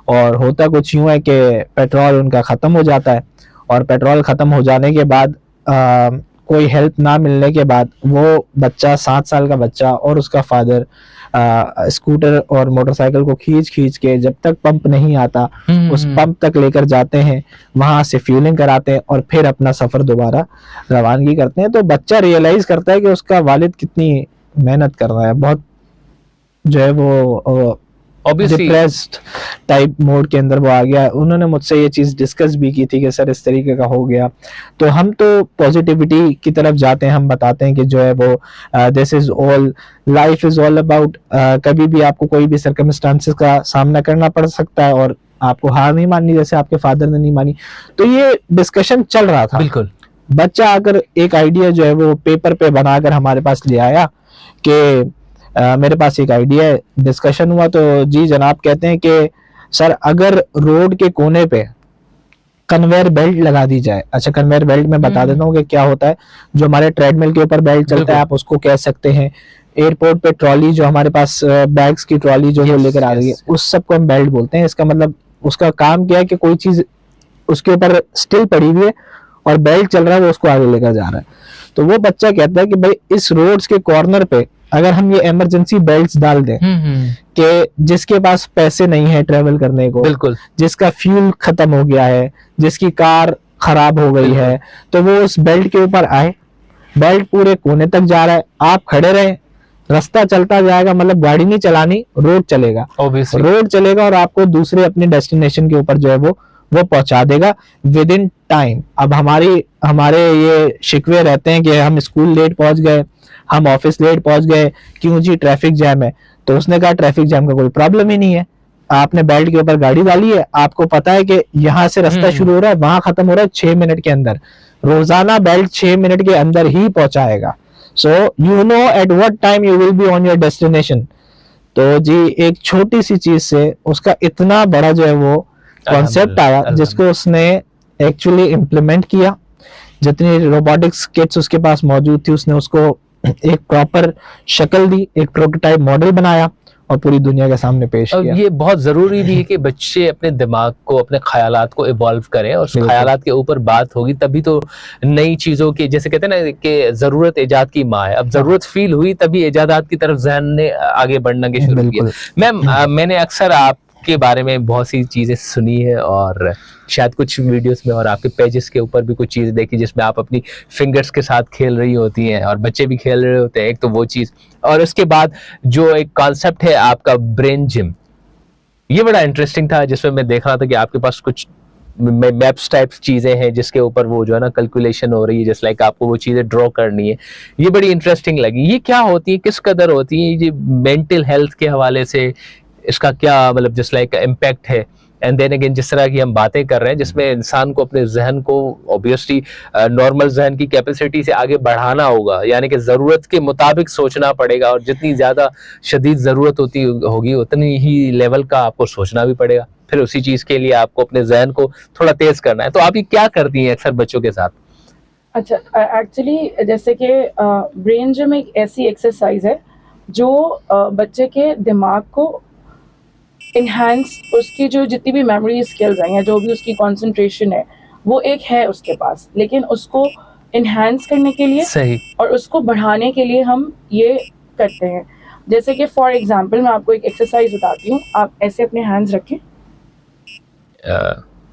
और होता कुछ यूं है कि पेट्रोल उनका ख़त्म हो जाता है, और पेट्रोल ख़त्म हो जाने के बाद कोई हेल्प ना मिलने के बाद वो बच्चा, 7 साल का बच्चा और उसका फादर स्कूटर और मोटरसाइकिल को खींच के जब तक पंप नहीं आता उस पंप तक लेकर जाते हैं, वहां से फ्यूलिंग कराते हैं और फिर अपना सफर दोबारा रवानगी करते हैं। तो बच्चा रियलाइज करता है कि उसका वालिद कितनी मेहनत कर रहा है, बहुत जो है वो डिप्रेस्ड टाइप मोड के अंदर वो आ गया। उन्होंने मुझसे ये चीज़ डिस्कस भी की थी कि सर इस तरीके का हो गया। तो हम तो पॉजिटिविटी की तरफ जाते हैं, हम बताते हैं कि जो है वो this is all, life is all about, कभी भी आपको कोई भी सर्कमस्टांसेस का सामना करना पड़ सकता है और आपको हार नहीं माननी, जैसे आपके फादर ने नहीं मानी। तो ये डिस्कशन चल रहा था। बिल्कुल। बच्चा आकर एक आइडिया जो है वो पेपर पे बनाकर हमारे पास ले आया कि मेरे पास एक आइडिया है। डिस्कशन हुआ तो जी जनाब कहते हैं कि सर अगर रोड के कोने पे कन्वेयर बेल्ट लगा दी जाए। अच्छा, कन्वेयर बेल्ट में बता देता हूँ कि क्या होता है। जो हमारे ट्रेडमिल के ऊपर बेल्ट चलता है, आप उसको कह सकते हैं। एयरपोर्ट पे ट्रॉली, जो हमारे पास बैग्स की ट्रॉली जो लेकर आ रही है, उस सब को हम बेल्ट बोलते हैं। इसका मतलब उसका काम क्या है कि कोई चीज उसके ऊपर स्टिल पड़ी हुई है और बेल्ट चल रहा है, वो उसको आगे लेकर जा रहा है। तो वो बच्चा कहता है कि भाई इस रोड्स के कॉर्नर पे अगर हम ये इमरजेंसी बेल्ट्स डाल दें कि जिसके पास पैसे नहीं है ट्रेवल करने को, बिल्कुल, जिसका फ्यूल खत्म हो गया है, जिसकी कार खराब हो गई है, तो वो उस बेल्ट के ऊपर आए। बेल्ट पूरे कोने तक जा रहा है, आप खड़े रहे, रास्ता चलता जाएगा, मतलब गाड़ी नहीं चलानी, रोड चलेगा, रोड चलेगा और आपको दूसरे अपने डेस्टिनेशन के ऊपर जो है वो वो पहुंचा देगा विद इन टाइम। अब हमारे ये शिकवे रहते हैं कि हम स्कूल लेट पहुंच गए, हम ऑफिस लेट पहुंच गए, क्यों जी ट्रैफिक जैम है। तो उसने कहा ट्रैफिक जैम का कोई प्रॉब्लम ही नहीं है, आपने बेल्ट के ऊपर गाड़ी डाली है, आपको पता है कि यहाँ से रास्ता शुरू हो रहा है, वहां खत्म हो रहा है 6 मिनट के अंदर, रोजाना बेल्ट 6 मिनट के अंदर ही पहुंचाएगा। So you know at what time you will be on your destination. तो जी एक छोटी सी चीज से उसका इतना बड़ा जो है वो कॉन्सेप्ट आया, जिसको उसने एक्चुअली इम्प्लीमेंट किया। जितनी रोबोटिक्स किट्स उसके पास मौजूद थी, उसने उसको एक प्रॉपर शक्ल दी, एक प्रोटोटाइप मॉडल बनाया और पूरी दुनिया के सामने पेश और किया। ये बहुत जरूरी भी है कि बच्चे अपने दिमाग को, अपने ख्यालात को इवॉल्व करें, और उस बिल्कुल। ख्यालात के ऊपर बात होगी तभी तो नई चीजों की, जैसे कहते हैं ना कि जरूरत इजाद की माँ है, अब जरूरत फील हुई तभी इजादात की तरफ जहन ने आगे बढ़ना के शुरू किया। बिल्कुल। मैम, मैंने अक्सर आपके बारे में बहुत सी चीजें सुनी है और शायद कुछ वीडियोस में और आपके पेजेस के ऊपर भी कुछ चीजें देखी जिसमें आप अपनी फिंगर्स के साथ खेल रही होती हैं और बच्चे भी खेल रहे होते हैं। एक तो वो चीज, और उसके बाद जो एक कॉन्सेप्ट है आपका ब्रेन जिम, ये बड़ा इंटरेस्टिंग था, जिसमें मैं देख रहा था कि आपके पास कुछ मैप्स टाइप चीजें हैं जिसके ऊपर वो जो है ना कैलकुलेशन हो रही है, जस्ट लाइक आपको वो चीजें ड्रॉ करनी है। ये बड़ी इंटरेस्टिंग लगी। ये क्या होती है, किस कदर होती है, ये मेंटल हेल्थ के हवाले से इसका क्या मतलब जस्ट लाइक इम्पैक्ट है? एंड देन अगेन जिस तरह की हम बातें कर रहे हैं जिसमें इंसान को अपने जहन को ऑब्वियसली नॉर्मल जहन की कैपेसिटी से आगे बढ़ाना होगा, यानी कि ज़रूरत के मुताबिक सोचना पड़ेगा, और जितनी ज़्यादा शदीद ज़रूरत होगी उतनी ही लेवल का आपको सोचना भी पड़ेगा। फिर उसी चीज़ के लिए आपको अपने जहन को थोड़ा तेज़ करना है। तो आप ये क्या करती हैं अक्सर बच्चों के साथ? अच्छा, एक्चुअली जैसे कि ब्रेन जिम एक ऐसी एक्सरसाइज है जो बच्चे के दिमाग को इन्हांस, उसकी जो जितनी भी मेमोरी स्किल्स हैं या जो भी उसकी कंसंट्रेशन है वो एक है उसके पास, लेकिन उसको इन्हांस करने के लिए सही। और उसको बढ़ाने के लिए हम ये करते हैं। जैसे कि फॉर एग्जांपल मैं आपको एक एक्सरसाइज बताती हूँ। आप ऐसे अपने हैंड्स रखें,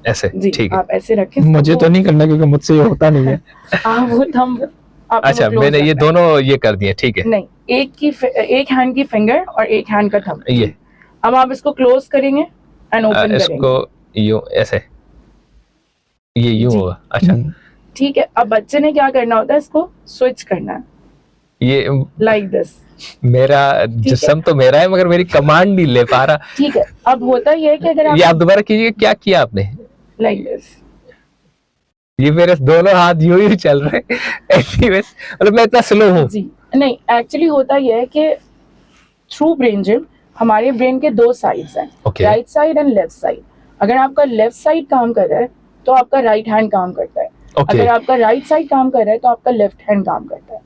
ऐसे जी ठीक है। आप ऐसे रखें। मुझे तो नहीं करना क्योंकि मुझसे ये होता नहीं है। आप वो थंब, आपने अच्छा, वो close मैंने ये रखना है। दोनों ये कर दिए, ठीक है। नहीं, एक हैंड की फिंगर और एक हैंड का थंब। ये अब आप इसको क्लोज करेंगे एंड ओपन करेंगे, इसको यूं ऐसे, ये यूं जी। होगा। अच्छा, ठीक है। अब बच्चे ने क्या करना होता है, इसको स्विच करना है ये लाइक दिस। मेरा जिस्म तो मेरा है मगर मेरी कमांड नहीं ले पा रहा। ठीक है। अब होता ये है कि अगर ये आप आप दोबारा कीजिए, क्या किया आपने? लाइक दिस, ये मेरे दोनों हाथ यूं ही चल रहे हैं। Anyways, मतलब मैं इतना स्लो हूँ। जी नहीं, एक्चुअली होता ये है कि थ्रू ब्रेन जिम हमारे ब्रेन के दो साइड्स हैं, Okay. Right side and left side. अगर आपका लेफ्ट साइड काम कर रहा है तो आपका राइट हैंड काम करता है। Okay. अगर आपका राइट साइड काम कर रहा है तो आपका लेफ्ट हैंड काम करता है।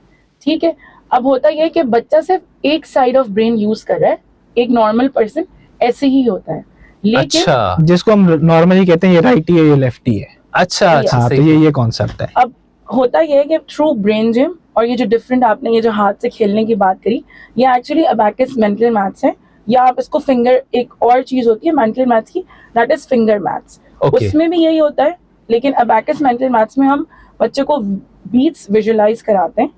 ठीक है। अब होता यह है कि बच्चा सिर्फ एक साइड ऑफ ब्रेन यूज कर रहा है, एक नॉर्मल पर्सन ऐसे ही होता है, लेकिन अच्छा जिसको हम नॉर्मली कहते हैं ये राइटी है, ये लेफ्टी है। अच्छा अच्छा, हाँ, तो सही। ये कॉन्सेप्ट है। अब होता यह है कि थ्रू ब्रेन जिम और ये जो डिफरेंट आपने ये जो हाथ से खेलने की बात करी, ये एक्चुअली अबैकस मेंटल मैथ्स है, या आप इसको फिंगर, एक और चीज होती है मेंटल मैथ्स की, that is finger maths. Okay. उसमें भी यही होता है, लेकिन अबैकस मेंटल मैथ्स में हम बच्चे को बीट्स विजुलाइज कराते हैं।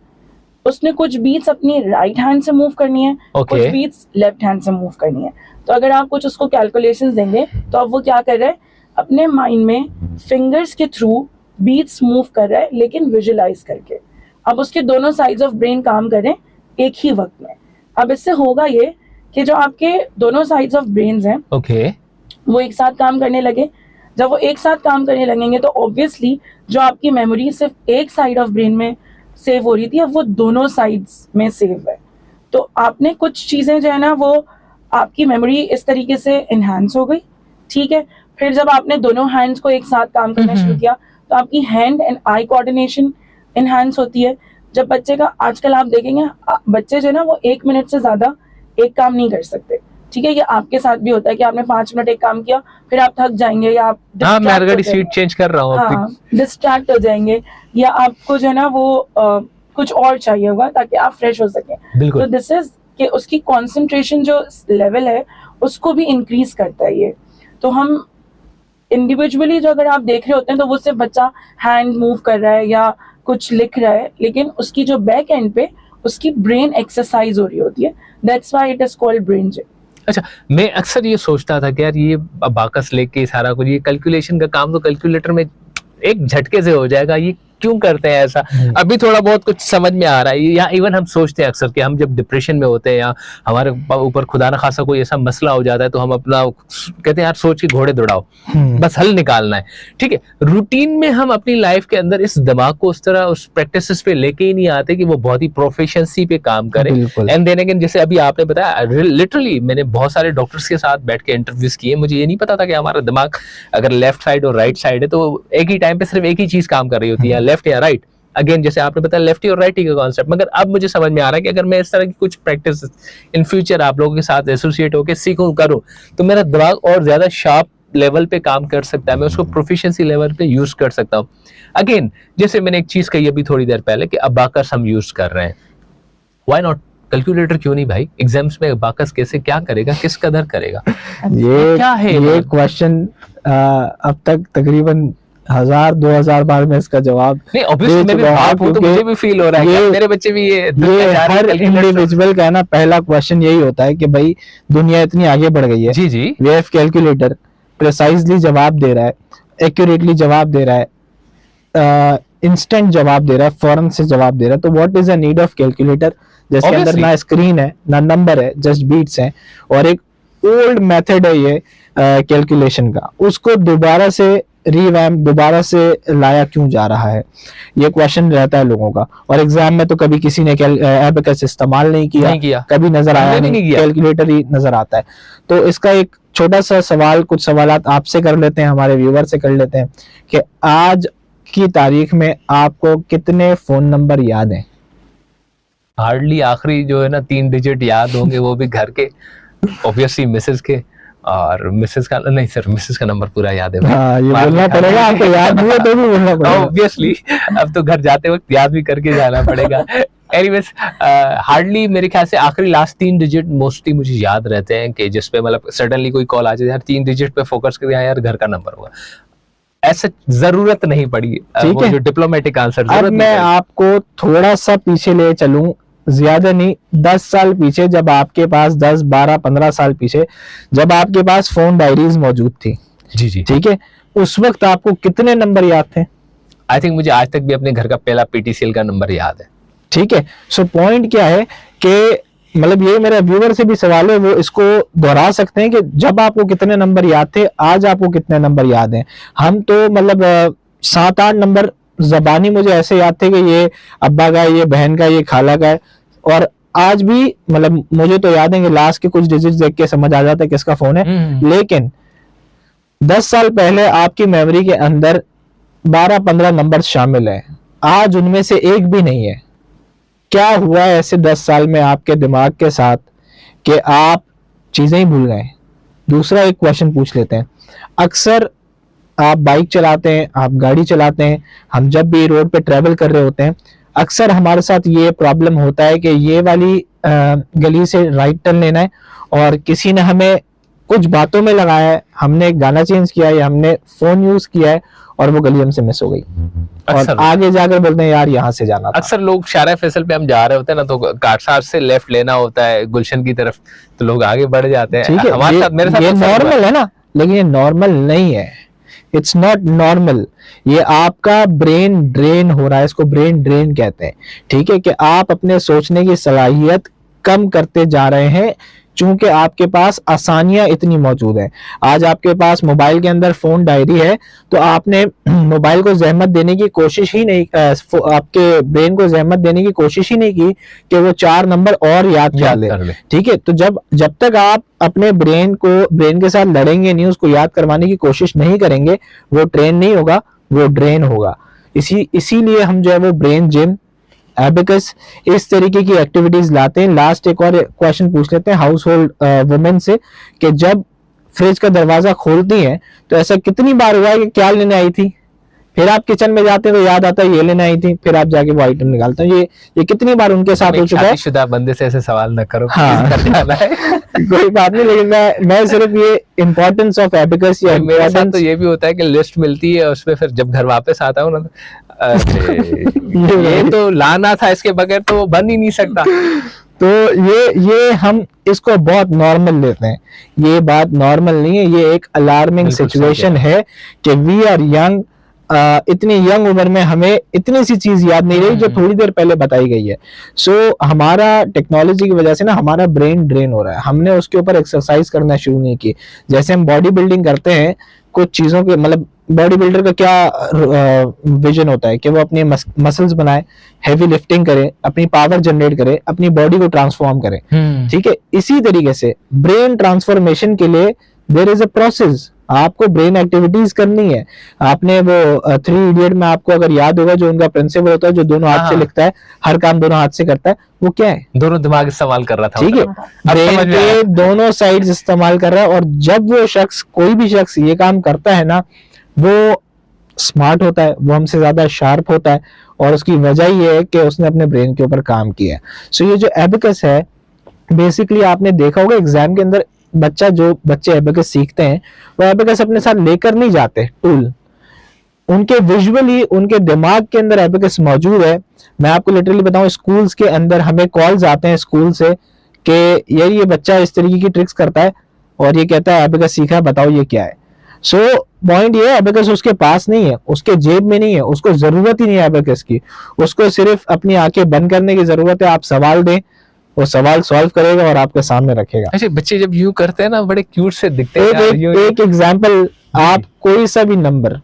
उसने कुछ बीट्स अपनी राइट हैंड से मूव करनी है, Okay. कुछ बीट्स लेफ्ट हैंड से मूव करनी है। तो अगर आप कुछ उसको कैलकुलेशंस देंगे तो अब वो क्या कर रहा है, अपने माइंड में फिंगर्स के थ्रू बीट्स मूव कर रहा है, लेकिन विजुलाइज करके। अब उसके दोनों साइड्स ऑफ ब्रेन काम कर रहे हैं एक ही वक्त में। अब इससे होगा ये कि जो आपके दोनों साइड्स ऑफ ब्रेन्स हैं ओके, वो एक साथ काम करने लगे। जब वो एक साथ काम करने लगेंगे तो ऑब्वियसली जो आपकी मेमोरी सिर्फ एक साइड ऑफ ब्रेन में सेव हो रही थी, अब वो दोनों साइड्स में सेव है। तो आपने कुछ चीज़ें जो है ना, वो आपकी मेमोरी इस तरीके से इन्हांस हो गई। ठीक है। फिर जब आपने दोनों हैंड्स को एक साथ काम करना शुरू किया तो आपकी hand and eye coordination enhance होती है। जब बच्चे का, आजकल आप देखेंगे बच्चे जो है ना वो 1 मिनट से ज़्यादा एक काम नहीं कर सकते। ठीक है। ये आपके साथ भी होता है कि आपने 5 मिनट एक काम किया, फिर आप थक जाएंगे या आप हाँ मैं distract हो गाड़ी जाएंगे। सीट चेंज कर रहा हूँ हाँ, अपनी। डिस्ट्रैक्ट हो जाएंगे, या आपको जो है ना वो कुछ और चाहिए होगा ताकि आप फ्रेश हो सकें। तो बिल्कुल। दिस इज कि उसकी कंसंट्रेशन जो लेवल है उसको भी इंक्रीज करता है ये। तो हम इंडिविजुअली जो अगर आप देख रहे होते हैं तो वो सिर्फ बच्चा हैंड मूव कर रहा है या कुछ लिख रहा है, लेकिन उसकी जो बैक एंड पे उसकी ब्रेन एक्सरसाइज हो रही होती है। That's why it is called brain gym. अच्छा, मैं अक्सर ये सोचता था कि यार ये अबाकस लेके सारा कुछ, ये कैलकुलेशन का काम तो कैलकुलेटर में एक झटके से हो जाएगा, ये क्यों करते हैं ऐसा? अभी थोड़ा बहुत कुछ समझ में आ रहा है। या इवन हम सोचते हैं अक्सर कि हम जब डिप्रेशन में होते हैं या हमारे ऊपर खुदा न खासा कोई ऐसा मसला हो जाता है, तो हम अपना कहते हैं यार सोच के घोड़े दौड़ाओ, बस हल निकालना है। ठीक है, रूटीन में हम अपनी लाइफ के अंदर इस दिमाग को उस तरह उस प्रैक्टिसेस पे लेके ही नहीं आते कि वो बहुत ही प्रोफिशिएंसी पे काम करे। बिल्कुल। एंड देन अगेन, जैसे अभी आपने बताया, लिटरली मैंने बहुत सारे डॉक्टर्स के साथ बैठ के इंटरव्यूज किए, मुझे ये नहीं पता था कि हमारा दिमाग अगर लेफ्ट साइड और राइट साइड है तो एक ही टाइम पे सिर्फ एक ही चीज काम कर रही होती है, लेफ्ट या राइट। अगेन जैसे आपने बताया लेफ्टी और राइटी का कॉन्सेप्ट, मगर अब मुझे समझ में आ रहा है कि अगर मैं इस तरह की कुछ प्रैक्टिस इन फ्यूचर आप लोगों के साथ एसोसिएट होकर सीखूं करूं, तो मेरा दिमाग और ज्यादा शार्प लेवल पे काम कर सकता है, मैं उसको प्रोफिशिएंसी लेवल पे यूज कर सकता हूं। अगेन जैसे मैंने एक चीज कही अभी थोड़ी देर पहले कि अबाकस हम यूज कर रहे हैं, व्हाई नॉट कैलकुलेटर? क्यों नहीं भाई? एग्जाम्स में अबाकस कैसे क्या करेगा, किस कदर करेगा? ये क्या है ये क्वेश्चन अब तक तकरीबन 1000-2000 बार में इसका जवाब नहीं, ऑब्वियसली मैं भी बाप हूं तो मुझे भी फील हो रहा है कि मेरे बच्चे भी ये हर इंडिविजुअल का ना पहला क्वेश्चन यही होता है कि भाई दुनिया इतनी आगे बढ़ गई है, जी जी, वी हैव कैलकुलेटर, प्रिसाइजली जवाब दे रहा है, एक्यूरेटली जवाब दे रहा है, इंस्टेंट जवाब दे रहा है, फौरन से जवाब दे रहा है, तो what is the need of calculator? जिसके अंदर ना स्क्रीन है ना नंबर है, जस्ट बीट्स हैं, और एक ओल्ड मेथड है ये कैलकुलेशन का, उसको दोबारा से रिवैम्प दोबारा से लाया क्यों जा रहा है, ये क्वेश्चन रहता है लोगों का। और एग्जाम में तो कभी किसी ने एबेकस इस्तेमाल नहीं किया, कभी नजर आया नहीं, कैलकुलेटर ही नजर आता है। तो इसका एक छोटा सा सवाल, कुछ सवालात आपसे कर लेते हैं, हमारे व्यूअर से कर लेते हैं कि आज की तारीख में आपको कितने फोन नंबर याद हैं? हार्डली आखिरी जो है ना 3 डिजिट याद होंगे, वो भी घर के, ऑब्वियसली मिसेस के, और मिसेस का नहीं सर, मिसेस का नंबर पूरा याद है। हाँ, ये बोलना पड़ेगा आपको, याद नहीं है तो भी बोलना पड़ेगा ऑब्वियसली, अब तो घर जाते वक्त याद भी करके जाना पड़ेगा। एनीवेज, हार्डली मेरे ख्याल से आखिरी लास्ट 3 डिजिट मोस्टली मुझे याद रहते हैं कि जिसपे मतलब सडनली कोई कॉल आ जाए, यार 3 डिजिट पे फोकस कर, यार घर का नंबर होगा, ऐसे जरूरत नहीं पड़ी। ठीक है, जो डिप्लोमेटिक आंसर, अब मैं आपको थोड़ा सा पीछे ले चलूं, ज्यादा नहीं, 10 साल पीछे, जब आपके पास 10, 12, 15 साल पीछे, जब आपके पास फोन डायरीज मौजूद थी, जी जी, ठीक है, उस वक्त आपको कितने नंबर याद थे? आई थिंक मुझे आज तक भी अपने घर का पहला पीटीसीएल का नंबर याद है। ठीक है, सो पॉइंट क्या है कि मतलब ये मेरा व्यूअर से भी सवाल है, वो इसको दोहरा सकते हैं कि जब आपको कितने नंबर याद थे, आज आपको कितने नंबर याद हैं। हम तो मतलब 7-8 नंबर ज़बानी मुझे ऐसे याद थे कि ये अब्बा का, ये बहन का, ये खाला का है, और आज भी मतलब मुझे तो याद है कि लास्ट के कुछ डिजिट्स देख के समझ आ जाता है किसका फोन है। लेकिन 10 साल पहले आपकी मेमोरी के अंदर 12-15 नंबर शामिल है, आज उनमें से एक भी नहीं है। क्या हुआ है ऐसे 10 साल में आपके दिमाग के साथ कि आप चीजें ही भूल गए? दूसरा एक क्वेश्चन पूछ लेते हैं। अक्सर आप बाइक चलाते हैं, आप गाड़ी चलाते हैं, हम जब भी रोड पे ट्रेवल कर रहे होते हैं, अक्सर हमारे साथ ये प्रॉब्लम होता है कि ये वाली गली से राइट टर्न लेना है, और किसी ने हमें कुछ बातों में लगाया है, हमने गाना चेंज किया है, हमने फोन यूज किया है, और वो गली हमसे मिस हो गई, और आगे जाकर बोलते हैं यार यहाँ से जाना था। अक्सर लोग शारा फैसल पे हम जा रहे होते हैं ना, तो काटसार से लेफ्ट लेना होता है गुलशन की तरफ, तो लोग आगे बढ़ जाते हैं। ठीक है, हमारे साथ, मेरे साथ ये नॉर्मल है ना, लेकिन ये नॉर्मल नहीं है, इट्स नॉट नॉर्मल। ये आपका ब्रेन ड्रेन हो रहा है, इसको ब्रेन ड्रेन कहते हैं। ठीक है, कि आप अपने सोचने की सलाहियत कम करते जा रहे हैं, चूंकि आपके पास आसानियां इतनी मौजूद हैं। आज आपके पास मोबाइल के अंदर फोन डायरी है, तो आपने मोबाइल को जहमत देने की कोशिश ही नहीं, आपके ब्रेन को जहमत देने की कोशिश ही नहीं की कि वो 4 नंबर और याद कर ले। ठीक है, तो जब तक आप अपने ब्रेन के साथ लड़ेंगे नहीं, उसको याद करवाने की कोशिश नहीं करेंगे, वो ट्रेन नहीं होगा, वो ड्रेन होगा। इसीलिए हम जो है वो ब्रेन जिम, एबेकस, इस तरीके की एक्टिविटीज लाते हैं। लास्ट एक और क्वेश्चन पूछ लेते हैं हाउस होल्ड वुमेन से, कि जब फ्रिज का दरवाजा खोलती हैं तो ऐसा कितनी बार हुआ है कि क्या लेने आई थी, फिर आप किचन में जाते हैं तो याद आता है ये लेने आई थी, फिर आप जाके वो आइटम निकालते हैं। ये कितनी बार उनके साथ हो चुका है? शादीशुदा बंदे से ऐसे सवाल न करो। हाँ कोई बात नहीं, लेकिन मैं सिर्फ ये इम्पोर्टेंस ऑफ एबेकस, या मेरे साथ तो ये भी होता है कि लिस्ट मिलती है, उसमें फिर जब घर वापस आता हूँ ना, ये तो लाना था, इसके बगैर तो बन ही नहीं सकता। तो ये हम इसको बहुत नॉर्मल लेते हैं। ये बात नॉर्मल नहीं है, ये एक अलार्मिंग बिल्कुल सही सिचुएशन है कि वी आर यंग, इतनी यंग उम्र में हमें इतनी सी चीज याद नहीं रही जो थोड़ी देर पहले बताई गई है। सो हमारा टेक्नोलॉजी की वजह से ना हमारा ब्रेन ड्रेन हो रहा है, हमने उसके ऊपर एक्सरसाइज करना शुरू नहीं की। जैसे हम बॉडी बिल्डिंग करते हैं, कुछ चीजों के मतलब बॉडी बिल्डर का क्या विजन होता है कि वो अपने मसल्स बनाए, हैवी लिफ्टिंग करे, अपनी पावर जनरेट करे, अपनी बॉडी को ट्रांसफॉर्म करे। ठीक है, इसी तरीके से ब्रेन ट्रांसफॉर्मेशन के लिए देयर इज अ प्रोसेस। आपको ब्रेन एक्टिविटीज करनी है। आपने वो 3 इडियट में आपको अगर याद होगा जो उनका प्रिंसिपल होता है, जो दोनों हाथ से हाँ। लिखता है, हर काम दोनों हाथ से करता है, वो क्या है? दोनों दिमाग इस्तेमाल कर रहा था। ठीक है, मतलब अब ब्रेन समझ में आया। के दोनों साइड्स इस्तेमाल कर रहा है। और जब वो शख्स, कोई भी शख्स ये काम करता है ना, वो स्मार्ट होता है, वो हमसे ज्यादा शार्प होता है। और उसकी वजह ये है कि उसने अपने ब्रेन के ऊपर काम किया है। सो ये जो एबेकस है, बेसिकली आपने देखा होगा एग्जाम के अंदर बच्चे एबेकस सीखते हैं, वो एबेकस अपने साथ लेकर नहीं जाते टूल, उनके विजुअली उनके दिमाग के अंदर एबेकस मौजूद है। मैं आपको लिटरली बताऊं, स्कूल्स के अंदर हमें कॉल्स आते हैं स्कूल से कि यार ये बच्चा इस तरीके की ट्रिक्स करता है और ये कहता है एबेकस सीखा है, बताओ ये क्या है। सो पॉइंट ये है, एबेकस उसके पास नहीं है, उसके जेब में नहीं है, उसको जरूरत ही नहीं है एबेकस की। उसको सिर्फ अपनी आंखें बंद करने की जरूरत है। आप सवाल दें, वो सवाल सॉल्व करेगा और आपके सामने रखेगा। अच्छा, बच्चे जब यूं करते हैं ना, बड़े क्यूट से दिखते हैं यार, यूं- एक एग्जाम्पल, आप कोई सा भी नंबर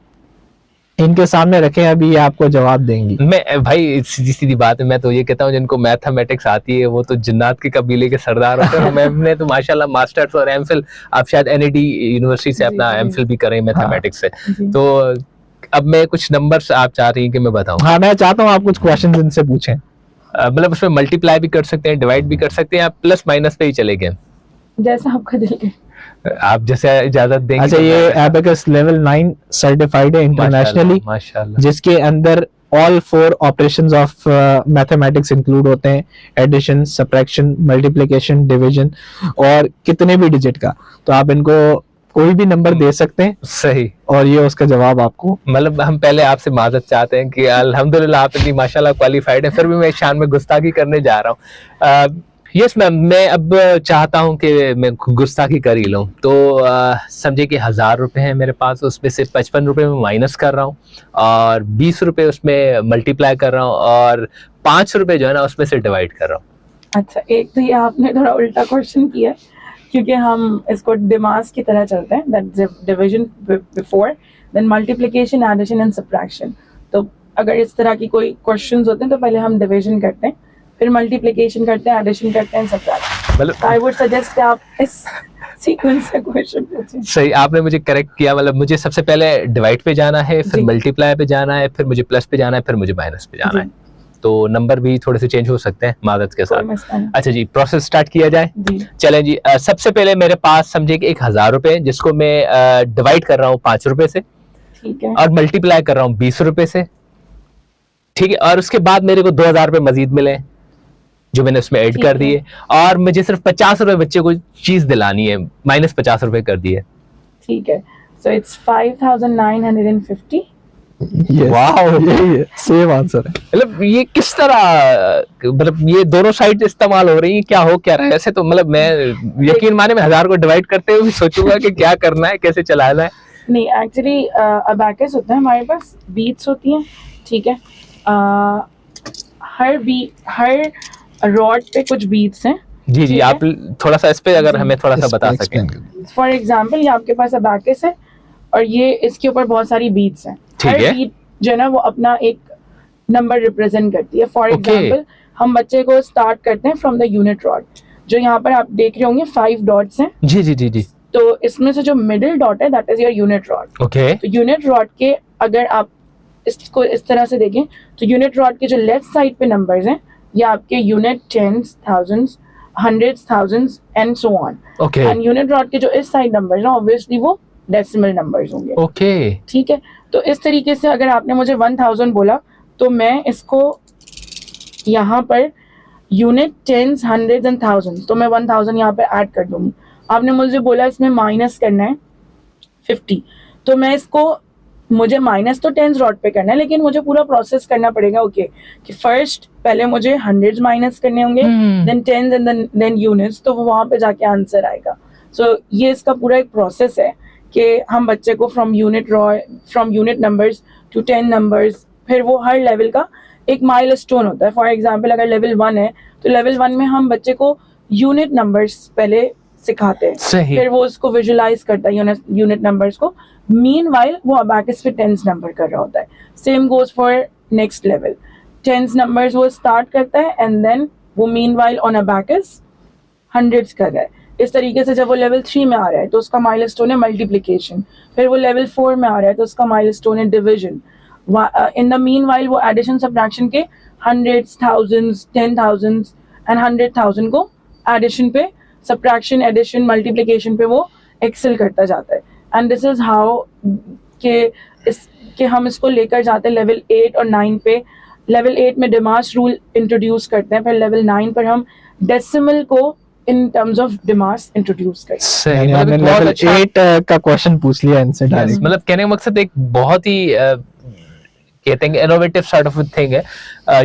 इनके सामने रखें, अभी ये आपको जवाब देंगी। मैं भाई सीधी सीधी बात है, मैं तो ये कहता हूँ जिनको मैथमेटिक्स आती है वो तो जिन्नात के कबीले के सरदार होते हैं। और मैंने तो माशाल्लाह मास्टर्स और एमफिल, आप शायद एनईडी यूनिवर्सिटी से जी, अपना जी। एमफिल भी करें मैथमेटिक्स से। जी। तो अब मैं कुछ नंबर्स आप चाह रही हैं कि मैं बताऊं? हाँ, मैं चाहता हूँ आप कुछ क्वेश्चन इनसे पूछें। मतलब उसमें मल्टीप्लाई भी कर सकते हैं, डिवाइड भी कर सकते हैं, आप प्लस माइनस पे ही चले गए, जैसा आपका दिल के। आप जैसे इजाजत देंगे। अच्छा, तो ये मैं- एबेकस लेवल 9 सर्टिफाइड है इंटरनेशनली, माशाल्लाह। जिसके अंदर all 4 operations of mathematics include होते हैं, एडिशन, सब्ट्रैक्शन, मल्टीप्लिकेशन, डिवीजन, और कितने भी डिजिट का। तो आप इनको कोई भी नंबर दे सकते हैं सही। और ये उसका जवाब आपको। मतलब हम पहले आपसे माजरत चाहते हैं कि अल्हम्दुलिल्लाह आप इतनी माशाल्लाह क्वालिफाइड हैं, फिर भी मैं इस शान में गुस्ताखी करने जा रहा हूँ। यस मैम, मैं अब चाहता हूँ कि मैं गुस्ताखी कर ही लूँ। तो समझे कि 1000 रुपये हैं मेरे पास, उसमें से 55 रुपये मैं माइनस कर रहा हूँ और 20 रुपये उसमें मल्टीप्लाई कर रहा हूँ और 5 रुपये जो है ना उसमें से डिवाइड कर रहा हूँ। अच्छा, एक तो ये आपने थोड़ा उल्टा क्वेश्चन किया, क्योंकि हम इसको डिमास की तरह चलते हैं, that division before then multiplication, addition and subtraction. तो अगर इस तरह की कोई क्वेश्चंस होते हैं तो पहले हम डिवीजन करते हैं, फिर मल्टीप्लिकेशन करते हैं, एडिशन करते हैं, सब्ट्रैक्शन। मतलब आई वुड सजेस्ट कि आप इस सीक्वेंस में क्वेश्चन पूछें। सही, आपने मुझे करेक्ट किया। मतलब मुझे सबसे पहले डिवाइड पे जाना है, फिर जी। मल्टीप्लाई पे जाना है, फिर मुझे प्लस पे जाना है, फिर मुझे माइनस पे जाना जी। है। तो नंबर भी थोड़े से चेंज हो सकते हैं मादत के कोई साथ। मसला नहीं। अच्छा जी, प्रोसेस स्टार्ट किया जाए। जी चलें जी, सबसे पहले मेरे पास समझे कि 1000 रुपये हैं, जिसको मैं डिवाइड कर रहा हूँ 5 रुपए से ठीक है। और मल्टीप्लाई कर रहा हूँ 20 रुपए से। ठीक है, और उसके बाद मेरे को 2000 रुपये मजीद मिले जो मैंने उसमें ऐड ठीक कर है। दिए, और मुझे सिर्फ 50 रुपये बच्चे को चीज दिलानी है, माइनस 50 रुपये कर दिए। ठीक है, सो इट्स 5950। वाओ, ये सेम आंसर है। मतलब ये किस तरह, मतलब ये दोनों साइड इस्तेमाल हो रही है, क्या हो क्या रहा है? ऐसे तो मतलब मैं यकीन माने मैं 1000 को डिवाइड करते हुए भी सोचूंगा कि क्या करना है, कैसे चलाना है। नहीं, एक्चुअली अबैकस होता है हमारे पास, बीट्स होती हैं। ठीक है, हर रॉड पे कुछ बीट्स हैं। जी जी, ठीक है। आप थोड़ा सा इस पे अगर हमें थोड़ा सा इस पे बता सकें। explain कर। फॉर एग्जाम्पल, ये आपके पास अबैकस है और ये इसके ऊपर बहुत सारी बीट्स हैं। ठीक हर है। बीट जो है ना वो अपना एक नंबर रिप्रेजेंट करती है। For Okay. एग्जाम्पल, हम बच्चे को स्टार्ट करते हैं फ्रॉम द यूनिट रॉड, जो यहाँ पर आप देख रहे होंगे 5 डॉट्स हैं। जी जी जी जी, तो इसमें से जो मिडिल डॉट है that is your unit rod. Okay. तो यूनिट रॉड के अगर आप इसको इस तरह से देखें तो यूनिट रॉड के जो लेफ्ट साइड पे नंबर्स हैं ये आपके unit, tens, thousands, hundreds, thousands and so on. Okay and unit rod के जो इस साइड नंबर्स हैं ऑब्वियसली वो डेसिमल नंबर्स होंगे। ओके ठीक है, तो इस तरीके से अगर आपने मुझे 1000 बोला तो मैं इसको यहाँ पर unit, tens, hundreds and thousands, तो मैं 1000 यहाँ पे ऐड कर दूंगी। आपने मुझे बोला इसमें माइनस करना है 50, तो मैं इसको मुझे माइनस तो टेंस रॉड पे करना है, लेकिन मुझे पूरा प्रोसेस करना पड़ेगा। ओके कि फर्स्ट पहले मुझे हंड्रेड्स माइनस करने होंगे, then tens and then units, तो वहाँ पे जाके आंसर आएगा। सो ये इसका पूरा एक प्रोसेस है कि हम बच्चे को from unit numbers to 10 numbers, फिर वो हर लेवल का एक माइलस्टोन होता है। फॉर एग्जांपल अगर लेवल 1 है तो लेवल 1 में हम बच्चे को यूनिट नंबर्स पहले सिखाते हैं, सही। फिर वो उसको विजुलाइज करता है यूनिट नंबर्स को। मीनवाइल वो अबैकस पे टेंस नंबर कर रहा होता है। Same goes for next level, tens numbers वो स्टार्ट करता है एंड देन वो मीनवाइल ऑन अबैकस हंड्रेड्स कर रहा है। इस तरीके से जब वो लेवल 3 में आ रहा है तो उसका माइलस्टोन है मल्टीप्लिकेशन, फिर वो लेवल 4 में आ रहा है तो उसका माइलस्टोन है डिवीजन। इन द मीनवाइल वो एडिशन सब्ट्रैक्शन के हंड्रेड्स, थाउजेंड्स, 10,000 एंड 100,000 को एडिशन पे, सब्ट्रैक्शन, एडिशन, मल्टीप्लिकेशन पे वो एक्सेल करता जाता है। एंड दिस इज हाउ के हम इसको लेकर जाते हैं लेवल 8 और 9 पे। लेवल 8 में डिमास रूल इंट्रोड्यूस करते हैं, फिर लेवल 9 पर हम डेसिमल को इन टर्म्स ऑफ डिमास इंट्रोड्यूस करते हैं। सही, यानी मतलब हमने एक बहुत लेवल अच्छा 8 का क्वेश्चन पूछ लिया इनसे डायरेक्ट। मतलब कहने का मकसद एक बहुत ही कहते हैं इनोवेटिव सॉर्ट ऑफ थिंग है।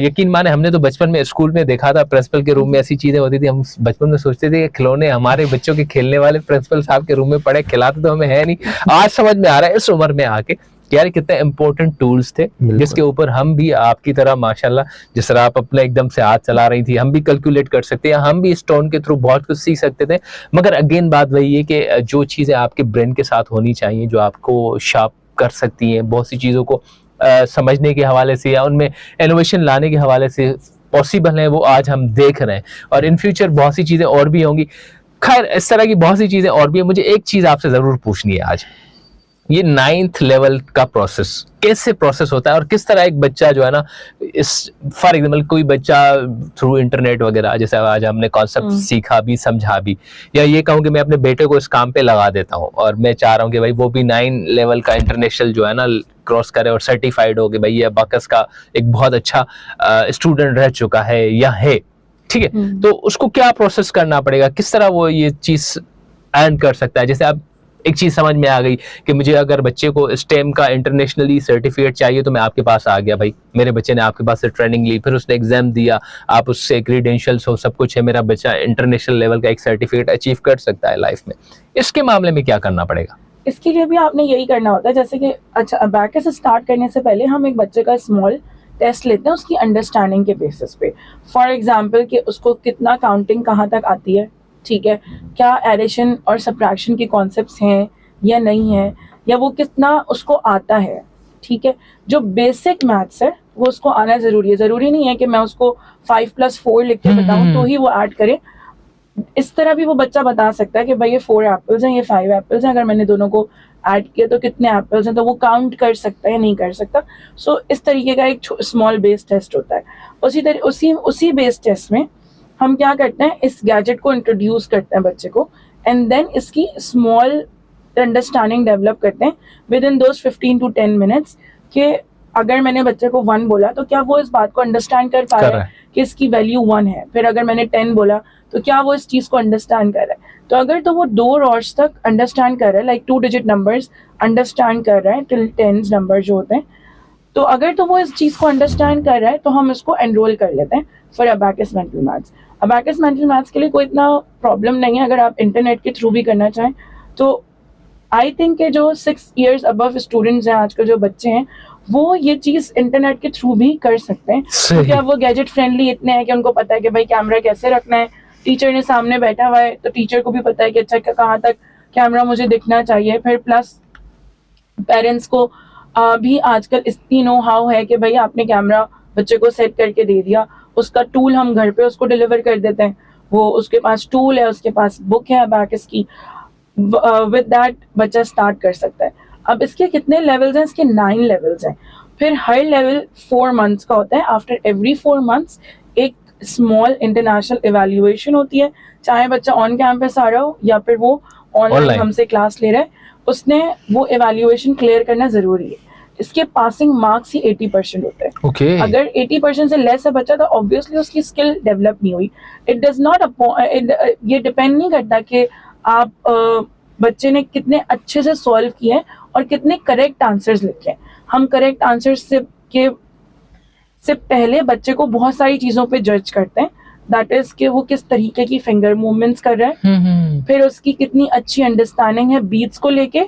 यकीन माने हमने तो बचपन में स्कूल में देखा था, प्रिंसिपल के रूम में ऐसी चीजें होती थी, हम बचपन में सोचते थे कि खिलौने हमारे बच्चों के खेलने वाले प्रिंसिपल साहब के रूम में पड़े, खिलाते तो हमें है नहीं। आज समझ में आ रहा है इस उम्र में आके कि यार कितने इंपॉर्टेंट टूल्स थे जिसके ऊपर हम भी आपकी तरह माशाल्लाह, जिस तरह आप अपने एकदम से हाथ चला रही थी, हम भी कैलकुलेट कर सकते हैं, हम भी इस टोन के थ्रू बहुत कुछ सीख सकते थे। मगर अगेन बात वही है कि जो चीजें आपके ब्रेन के साथ होनी चाहिए, जो आपको शार्प कर सकती हैं, बहुत सी चीजों को समझने के हवाले से या उनमें इनोवेशन लाने के हवाले से पॉसिबल है, वो आज हम देख रहे हैं और इन फ्यूचर बहुत सी चीजें और भी होंगी। खैर इस तरह की बहुत सी चीजें और भी है। मुझे एक चीज आपसे जरूर पूछनी है आज, ये 9th लेवल का प्रोसेस कैसे प्रोसेस होता है और किस तरह एक बच्चा जो है ना, इस फॉर एग्जाम्पल कोई बच्चा थ्रू इंटरनेट वगैरह, जैसे आज हमने कॉन्सेप्ट सीखा भी समझा भी, या ये कहूँ कि मैं अपने बेटे को इस काम पे लगा देता हूँ और मैं चाह रहा हूँ कि भाई वो भी 9 लेवल का इंटरनेशनल जो है ना क्रॉस करे और सर्टिफाइड हो कि भाई ये अबाकस का एक बहुत अच्छा स्टूडेंट रह चुका है या है, ठीक है। तो उसको क्या प्रोसेस करना पड़ेगा, किस तरह वो ये चीज अर्न कर सकता है? जैसे आप एक चीज समझ में आ गई कि मुझे अगर बच्चे को स्टेम का इंटरनेशनली सर्टिफिकेट चाहिए तो मैं आपके पास आ गया, भाई मेरे बच्चे ने आपके पास से ट्रेनिंग ली, फिर उसने एग्जाम दिया, आप उससे क्रीडेंशियल्स हो, सब कुछ है, मेरा बच्चा इंटरनेशनल लेवल का एक सर्टिफिकेट अचीव कर सकता है लाइफ में। इसके मामले में क्या करना पड़ेगा? इसके लिए भी आपने यही करना होता है, जैसे कि अच्छा अबैकस स्टार्ट करने से पहले हम एक बच्चे का स्मॉल टेस्ट लेते हैं उसकी अंडरस्टैंडिंग के बेसिस पे। फॉर एग्जांपल कि उसको कितना काउंटिंग कहाँ तक आती है, ठीक है, क्या एडिशन और सब्ट्रैक्शन के कॉन्सेप्ट्स हैं या नहीं है, या वो कितना उसको आता है, ठीक है। जो बेसिक मैथ्स है वो उसको आना ज़रूरी है। ज़रूरी नहीं है कि मैं उसको 5+4 लिख के बताऊँ तो ही वो ऐड करे। इस तरह भी वो बच्चा बता सकता है कि भाई ये 4 एप्पल्स हैं, ये 5 एप्पल्स हैं, अगर मैंने दोनों को ऐड किया तो कितने एप्पल्स हैं, तो वो काउंट कर सकता है या नहीं कर सकता। सो इस तरीके का एक स्मॉल बेस टेस्ट होता है। उसी बेस टेस्ट में हम क्या करते हैं, इस गैजेट को इंट्रोड्यूस करते हैं बच्चे को एंड देन इसकी स्मॉल अंडरस्टैंडिंग डेवलप करते हैं with in those 15 to 10 minutes कि अगर मैंने बच्चे को 1 बोला तो क्या वो इस बात को अंडरस्टैंड कर पा रहा है कि इसकी वैल्यू 1 है। फिर अगर मैंने 10 बोला तो क्या वो इस चीज़ को अंडरस्टैंड कर रहा है। तो अगर तो वो 2 रॉड्स तक अंडरस्टैंड कर रहा है, लाइक 2 डिजिट नंबर्स अंडरस्टैंड कर रहा है टिल 10 नंबर जो होते हैं, तो अगर तो वो इस चीज़ को अंडरस्टैंड कर रहा है तो हम इसको एनरोल कर लेते हैं for abacus mental maths. Abacus mental maths के लिए कोई इतना प्रॉब्लम नहीं है, अगर आप इंटरनेट के थ्रू भी करना चाहें तो आई थिंक के जो 6 years अबव स्टूडेंट्स हैं आजकल जो बच्चे हैं वो ये चीज़ इंटरनेट के थ्रू भी कर सकते हैं, क्योंकि अब वो गैजेट फ्रेंडली इतने हैं कि उनको पता है कि भाई कैमरा कैसे रखना है, टीचर ने सामने बैठा हुआ है तो टीचर को भी पता है कि अच्छा कहाँ तक कैमरा मुझे दिखना चाहिए। फिर प्लस पेरेंट्स को भी आजकल इतनी नो हाउ है कि भाई आपने कैमरा बच्चे को सेट करके दे दिया, उसका टूल हम घर पे उसको डिलीवर कर देते हैं, वो उसके पास टूल है, उसके पास बुक है अबैकस की, विद दैट बच्चा स्टार्ट कर सकता है। अब इसके कितने लेवल्स हैं, इसके 9 लेवल्स हैं। फिर हर लेवल 4 months का होता है। आफ्टर एवरी 4 months एक स्मॉल इंटरनेशनल इवैल्यूएशन होती है, चाहे बच्चा ऑन कैंपस आ रहा हो या फिर वो ऑनलाइन हमसे क्लास ले रहा है, उसने वो इवैल्यूएशन क्लियर करना ज़रूरी है। इसके पासिंग मार्क्स ही 80% होते हैं। Okay. अगर 80% से लेस है बच्चा तो ऑब्वियसली उसकी स्किल डेवलप नहीं हुई। इट डज नॉट ये डिपेंड नहीं करता कि आप बच्चे ने कितने अच्छे से सॉल्व किए हैं और कितने करेक्ट आंसर्स लिखे हैं। हम करेक्ट आंसर्स से पहले बच्चे को बहुत सारी चीज़ों पे जज करते हैं, दैट इज कि वो किस तरीके की फिंगर मूवमेंट्स कर रहा है, फिर उसकी कितनी अच्छी अंडरस्टैंडिंग है बीट्स को लेके,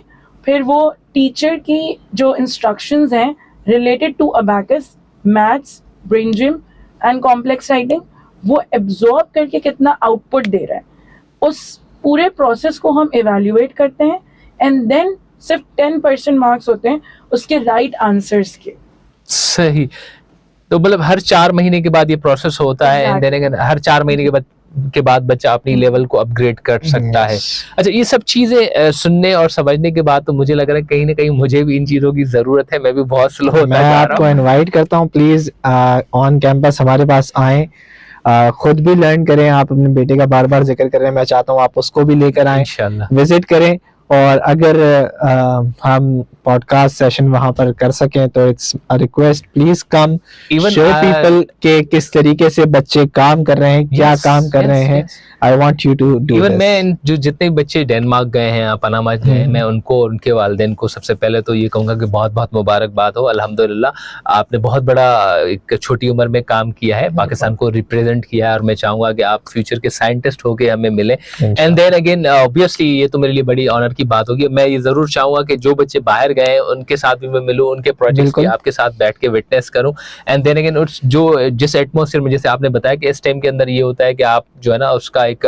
फिर वो टीचर की जो इंस्ट्रक्शंस हैं related to abacus, maths, brain gym and complex writing, वो एब्जॉर्ब करके कितना आउटपुट दे रहा है। उस पूरे प्रोसेस को हम इवेल्युएट करते हैं एंड देन सिर्फ 10% मार्क्स होते हैं उसके राइट आंसर्स के। सही। तो मतलब हर 4 महीने के बाद ये प्रोसेस होता है, एंड देन हर 4 महीने के बाद बच्चा अपनी लेवल को अपग्रेड कर सकता है। अच्छा, ये सब चीजें सुनने और समझने के बाद तो मुझे लग रहा है कहीं ना कहीं मुझे भी इन चीजों की जरूरत है, मैं भी बहुत स्लो होता मैं जा रहा आपको हूं। इनवाइट करता हूँ, प्लीज ऑन कैंपस हमारे पास आएं, खुद भी लर्न करें। आप अपने बेटे का बार बार जिक्र कर रहे हैं, मैं चाहता हूँ आप उसको भी लेकर आएं, इंशाल्लाह। विजिट करें, और अगर हम पॉडकास्ट सेशन वहां पर कर सकें तो it's a request, please come, Even show people के किस तरीके से बच्चे काम कर रहे हैं, क्या Yes, काम कर yes, रहे हैं। yes. I want you to do even this. मैं जो जितने बच्चे डेनमार्क गए हैं, पनामा गए हैं, मैं उनको, उनके वालिदैन को सबसे पहले तो ये कहूंगा कि बहुत बहुत मुबारकबाद हो। अल्हम्दुलिल्लाह आपने बहुत बड़ा एक छोटी उम्र में काम किया है, पाकिस्तान को रिप्रेजेंट किया है, और मैं चाहूंगा कि आप फ्यूचर के साइंटिस्ट होके हमें मिले। एंड देन अगेन ऑब्वियसली ये तो मेरे लिए बड़ी ऑनर की बात होगी। मैं ये जरूर चाहूंगा कि जो बच्चे बाहर गए हैं उनके साथ भी मैं मिलूं, उनके प्रोजेक्ट्स की बिल्कुल। आपके साथ बैठ के विटनेस करूं। एंड देन अगेन जो जिस एटमॉस्फेयर में, जैसे आपने बताया कि इस टाइम के अंदर ये होता है कि आप जो है ना उसका एक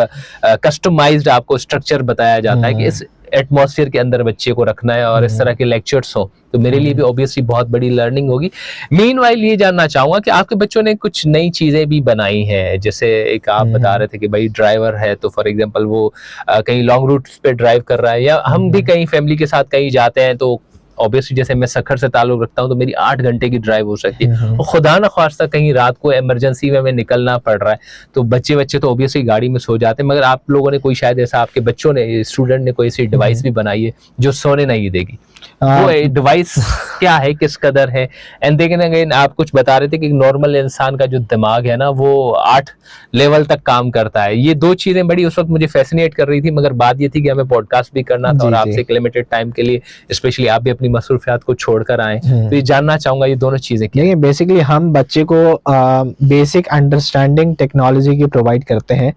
कस्टमाइज्ड आपको स्ट्रक्चर बताया जाता है कि इस एटमॉस्फेयर के अंदर बच्चे को रखना है, और इस तरह के लेक्चर्स हो, तो मेरे लिए भी ऑब्वियसली बहुत बड़ी लर्निंग होगी। मीनवाइल ये जानना चाहूंगा कि आपके बच्चों ने कुछ नई चीजें भी बनाई हैं, जैसे एक आप बता रहे थे कि भाई ड्राइवर है, तो फॉर एग्जांपल वो कहीं लॉन्ग रूट्स पे ड्राइव कर रहा है, या हम भी कहीं फैमिली के साथ कहीं जाते हैं तो ऑब्वियसली जैसे मैं सखर से ताल्लुक रखता हूँ तो मेरी 8 घंटे की ड्राइव हो सकती है, और खुदा ना ख्वास्ता कहीं रात को इमरजेंसी में हमें निकलना पड़ रहा है, तो बच्चे तो ऑब्वियसली गाड़ी में सो जाते हैं, मगर आप लोगों ने कोई, शायद ऐसा आपके बच्चों ने, स्टूडेंट ने कोई ऐसी डिवाइस भी बनाई है जो सोने नहीं देगी, वो डिवाइस क्या है, किस कदर है? एंड देन अगेन आप कुछ बता रहे थे कि नॉर्मल इंसान का जो दिमाग है ना वो 8 लेवल तक काम करता है। ये 2 चीजें बड़ी उस वक्त मुझे फैसिनेट कर रही थी, मगर बात ये थी कि हमें पॉडकास्ट भी करना था, और आपसे एक लिमिटेड टाइम के लिए, स्पेशली आप भी अपनी मसरूफियात को छोड़कर आए, तो ये जानना चाहूंगा ये दोनों चीजें क्या देखिए, बेसिकली हम बच्चे को बेसिक अंडरस्टैंडिंग टेक्नोलॉजी की प्रोवाइड करते हैं,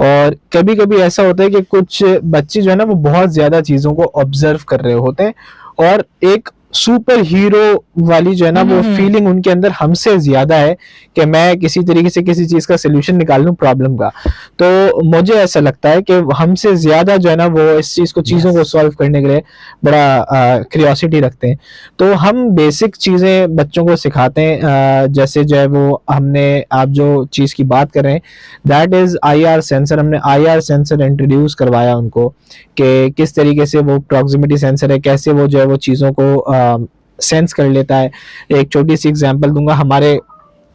और कभी कभी ऐसा होता है कि कुछ बच्चे जो है ना वो बहुत ज्यादा चीजों को ऑब्जर्व कर रहे होते हैं, और एक सुपर हीरो वाली जो है ना वो फीलिंग उनके अंदर हमसे ज्यादा है कि मैं किसी तरीके से किसी चीज का सोल्यूशन निकाल लूं प्रॉब्लम का। तो मुझे ऐसा लगता है कि हमसे ज्यादा जो है ना वो इस चीज को, चीजों को सॉल्व करने के लिए बड़ा क्यूरियोसिटी रखते हैं। तो हम बेसिक चीजें बच्चों को सिखाते हैं, जैसे जो है वो हमने, आप जो चीज की बात कर रहे हैं दैट इज IR सेंसर। हमने IR सेंसर इंट्रोड्यूस करवाया उनको कि किस तरीके से वो प्रॉक्सिमिटी सेंसर है, कैसे वो जो है वो चीज़ों को सेंस कर लेता है। एक छोटी सी एग्जांपल दूंगा, हमारे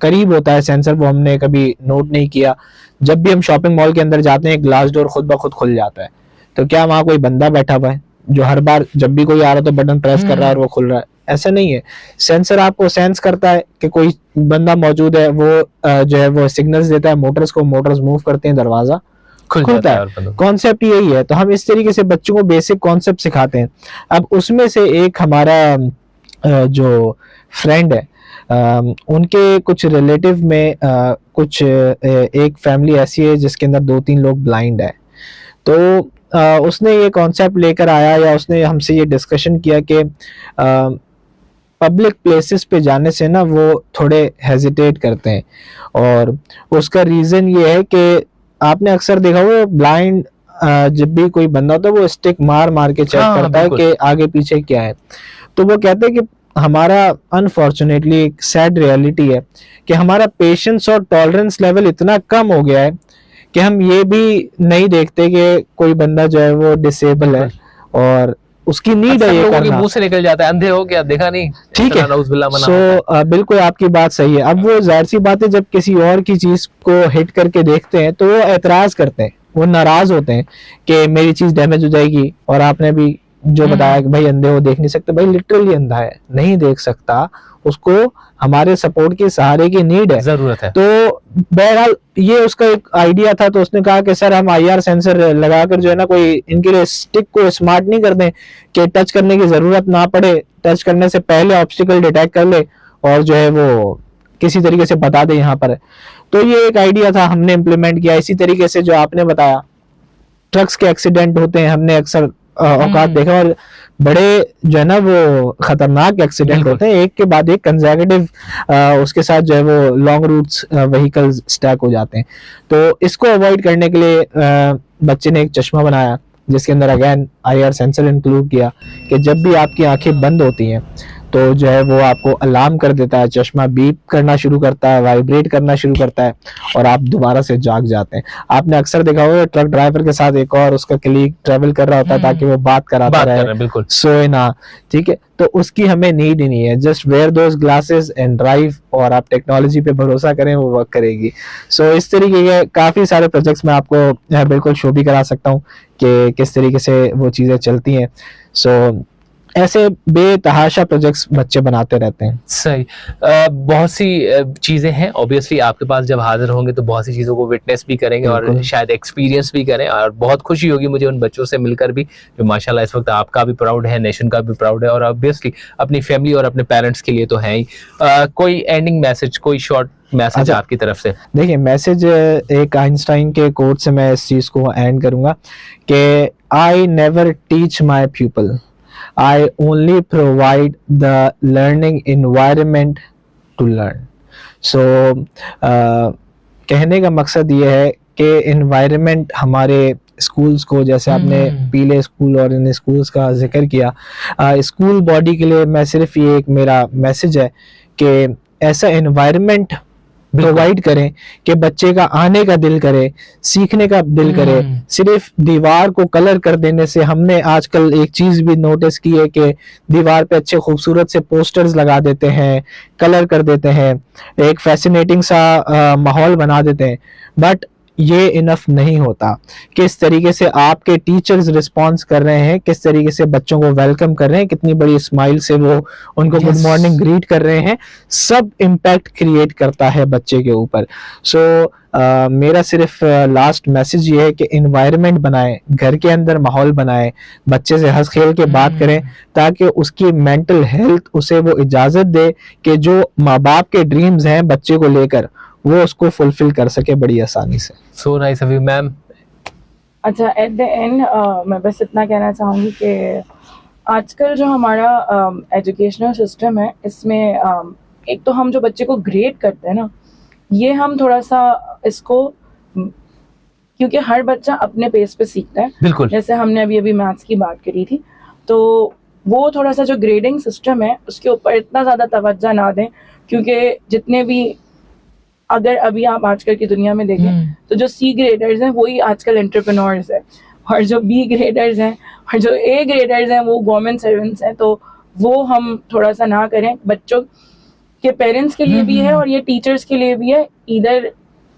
करीब होता है सेंसर, वो हमने कभी नोट नहीं किया। जब भी हम शॉपिंग मॉल के अंदर जाते हैं ग्लास डोर खुद ब खुद खुल जाता है, तो क्या वहाँ कोई बंदा बैठा हुआ है जो हर बार जब भी कोई आ रहा है तो बटन प्रेस कर रहा है और वो खुल रहा है? ऐसा नहीं है। सेंसर आपको सेंस करता है कि कोई बंदा मौजूद है, वो जो है वो सिग्नल्स देता है मोटर्स को, मोटर्स मूव करते हैं, दरवाजा खुलता है। कॉन्सेप्ट यही है। तो हम इस तरीके से बच्चों को बेसिक कॉन्सेप्ट सिखाते हैं। अब उसमें से एक हमारा जो फ्रेंड है, उनके कुछ रिलेटिव में कुछ एक फैमिली ऐसी है जिसके अंदर 2-3 लोग ब्लाइंड है। तो उसने ये कॉन्सेप्ट लेकर आया, या उसने हमसे ये डिस्कशन किया कि पब्लिक प्लेसेस पे जाने से ना वो थोड़े हेजिटेट करते हैं, और उसका रीज़न ये है कि आपने अक्सर देखा होगा ब्लाइंड जब भी कोई बंदा होता है वो स्टिक मार मार के चेक करता है कि आगे पीछे क्या है। तो वो कहते हैं कि हमारा अनफॉर्चुनेटली एक सैड रियलिटी है कि हमारा पेशेंस और टॉलरेंस लेवल इतना कम हो गया है कि हम ये भी नहीं देखते कि कोई बंदा जो है वो डिसेबल है और उसकी नीड है ये करना। मुंह से निकल जाता है, अंधे हो क्या, देखा नहीं, ठीक है। सो बिल्कुल आपकी बात सही है। अब वो जाहिर सी बात है जब किसी और की चीज को हिट करके देखते हैं तो वो एतराज करते हैं, वो नाराज होते हैं कि मेरी चीज डैमेज हो जाएगी, और आपने भी जो बताया कि भाई अंधे हो देख नहीं सकते, भाई लिटरली अंधा है, नहीं देख सकता, उसको हमारे सपोर्ट के सहारे की नीड है, जरूरत है। तो बहरहाल ये उसका एक आइडिया था, तो उसने कहा कि सर हम IR सेंसर लगाकर जो है ना कोई इनके लिए स्टिक को स्मार्ट नहीं कर दें कि टच करने की जरूरत ना पड़े, टच करने से पहले ऑब्स्टिकल डिटेक्ट कर ले और जो है वो किसी तरीके से बता दे यहाँ पर। तो ये एक आइडिया था, हमने इम्प्लीमेंट किया। इसी तरीके से जो आपने बताया ट्रक्स के एक्सीडेंट होते हैं, हमने अक्सर औकात देखा, और बड़े जो है ना वो खतरनाक एक्सीडेंट बिल्कुल। होते हैं, एक के बाद एक कंसेक्यूटिव उसके साथ जो है वो लॉन्ग रूट्स व्हीकल्स स्टैक हो जाते हैं। तो इसको अवॉइड करने के लिए बच्चे ने एक चश्मा बनाया जिसके अंदर अगेन IR सेंसर इंक्लूड किया कि जब भी आपकी आंखें बंद होती हैं तो जो है वो आपको अलार्म कर देता है, चश्मा बीप करना शुरू करता है, वाइब्रेट करना शुरू करता है और आप दोबारा से जाग जाते हैं। आपने अक्सर देखा होगा ट्रक ड्राइवर के साथ एक और उसका कलीग ट्रेवल कर रहा होता है ताकि वो बात कराता बात कर रहे, रहे हैं, बिल्कुल। सोए ना, ठीक है। तो उसकी हमें नीड ही नहीं है, just wear those glasses and drive, और आप टेक्नोलॉजी पे भरोसा करें, वो वर्क करेगी। सो इस तरीके के काफी सारे प्रोजेक्ट्स मैं आपको बिल्कुल शो भी करा सकता हूँ कि किस तरीके से वो चीजें चलती हैं। सो ऐसे बेतहाशा प्रोजेक्ट्स बच्चे बनाते रहते हैं। सही। बहुत सी चीज़ें हैं, ऑब्वियसली आपके पास जब हाजिर होंगे तो बहुत सी चीज़ों को विटनेस भी करेंगे और बिल्कुल। शायद एक्सपीरियंस भी करें, और बहुत खुशी होगी मुझे उन बच्चों से मिलकर भी जो माशाल्लाह इस वक्त आपका भी प्राउड है, नेशन का भी प्राउड है, और ऑब्वियसली अपनी फैमिली और अपने पेरेंट्स के लिए तो है ही। कोई एंडिंग मैसेज, कोई शॉर्ट मैसेज अच्छा। आपकी तरफ से? देखिए मैसेज एक आइंस्टाइन के कोट से मैं इस चीज को एंड करूंगा कि I never teach my people, I only provide the learning environment to learn. So कहने का मकसद ये है कि एनवायरनमेंट हमारे स्कूल्स को, जैसे आपने पीले स्कूल और इन स्कूल्स का जिक्र किया, स्कूल बॉडी के लिए मैं सिर्फ ये एक मेरा मैसेज है कि ऐसा एनवायरनमेंट प्रोवाइड करें कि बच्चे का आने का दिल करे, सीखने का दिल करे। सिर्फ दीवार को कलर कर देने से, हमने आजकल एक चीज भी नोटिस की है कि दीवार पे अच्छे खूबसूरत से पोस्टर्स लगा देते हैं, कलर कर देते हैं, एक फैसिनेटिंग सा माहौल बना देते हैं, बट ये इनफ नहीं होता। किस तरीके से आपके टीचर्स रिस्पॉन्स कर रहे हैं, किस तरीके से बच्चों को वेलकम कर रहे हैं, कितनी बड़ी स्माइल से वो उनको गुड मॉर्निंग ग्रीट कर रहे हैं, सब इम्पैक्ट क्रिएट करता है बच्चे के ऊपर। सो मेरा सिर्फ लास्ट मैसेज ये है कि इन्वायरमेंट बनाएं, घर के अंदर माहौल बनाएं, बच्चे से हंस खेल के बात करें ताकि उसकी मेंटल हेल्थ उसे वो इजाजत दे कि जो माँ बाप के ड्रीम्स हैं बच्चे को लेकर, वो उसको फुलफिल कर सके बड़ी आसानी से। So nice of you ma'am. अच्छा, एट द एंड मैं बस इतना कहना चाहूँगी कि आजकल जो हमारा एजुकेशनल सिस्टम है, इसमें एक तो हम जो बच्चे को ग्रेड करते हैं ना, ये हम थोड़ा सा इसको, क्योंकि हर बच्चा अपने पेस पे सीखता है। बिल्कुल। जैसे हमने अभी मैथ्स की बात करी थी, तो वो थोड़ा सा जो ग्रेडिंग सिस्टम है उसके ऊपर इतना ज़्यादा तवज्जो ना दें, क्योंकि जितने भी, अगर अभी आप आजकल की दुनिया में देखें तो जो C ग्रेडर्स हैं वही आजकल एंटरप्रेन्योर्स हैं, और जो B ग्रेडर्स हैं और जो A ग्रेडर्स हैं वो गवर्नमेंट सर्वेंट्स हैं। तो वो हम थोड़ा सा ना करें, बच्चों के पेरेंट्स के लिए भी है और ये टीचर्स के लिए भी है। इधर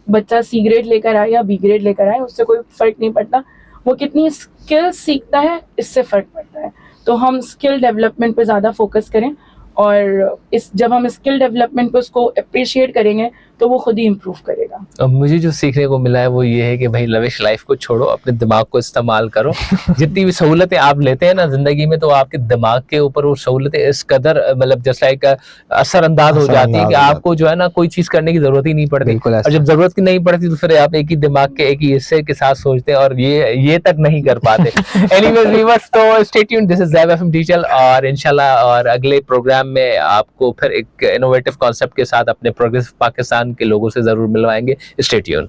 बच्चा C ग्रेड लेकर आए या B ग्रेड लेकर आए, उससे कोई फ़र्क नहीं पड़ता, वो कितनी स्किल सीखता है इससे फ़र्क पड़ता है। तो हम स्किल डेवलपमेंट पे ज़्यादा फोकस करें, और जब हम स्किल डेवलपमेंट पे उसको अप्रिशिएट करेंगे तो वो खुद ही इम्प्रूव करेगा। अब मुझे जो सीखने को मिला है वो ये है कि भाई लविश लाइफ को छोड़ो, अपने दिमाग को इस्तेमाल करो। जितनी भी सहूलतें आप लेते हैं ना जिंदगी में, तो आपके दिमाग के ऊपर वो सहूलतें इस कदर मतलब जस्ट लाइक असरअंदाज हो जाती है कि आपको जो है ना कोई चीज करने की जरूरत ही नहीं पड़ती। और जब जरूरत की नहीं पड़ती तो फिर आप एक ही दिमाग के एक ही हिस्से के साथ सोचते हैं और ये तक नहीं कर पाते। एनीवेज व्यूअर्स, तो stay tuned, this is Zeb FM digital, और इंशाल्लाह और अगले प्रोग्राम में आपको फिर एक इनोवेटिव कॉन्सेप्ट के साथ अपने प्रोग्रेसिव पाकिस्तान के लोगों से जरूर मिलवाएंगे। Stay tuned.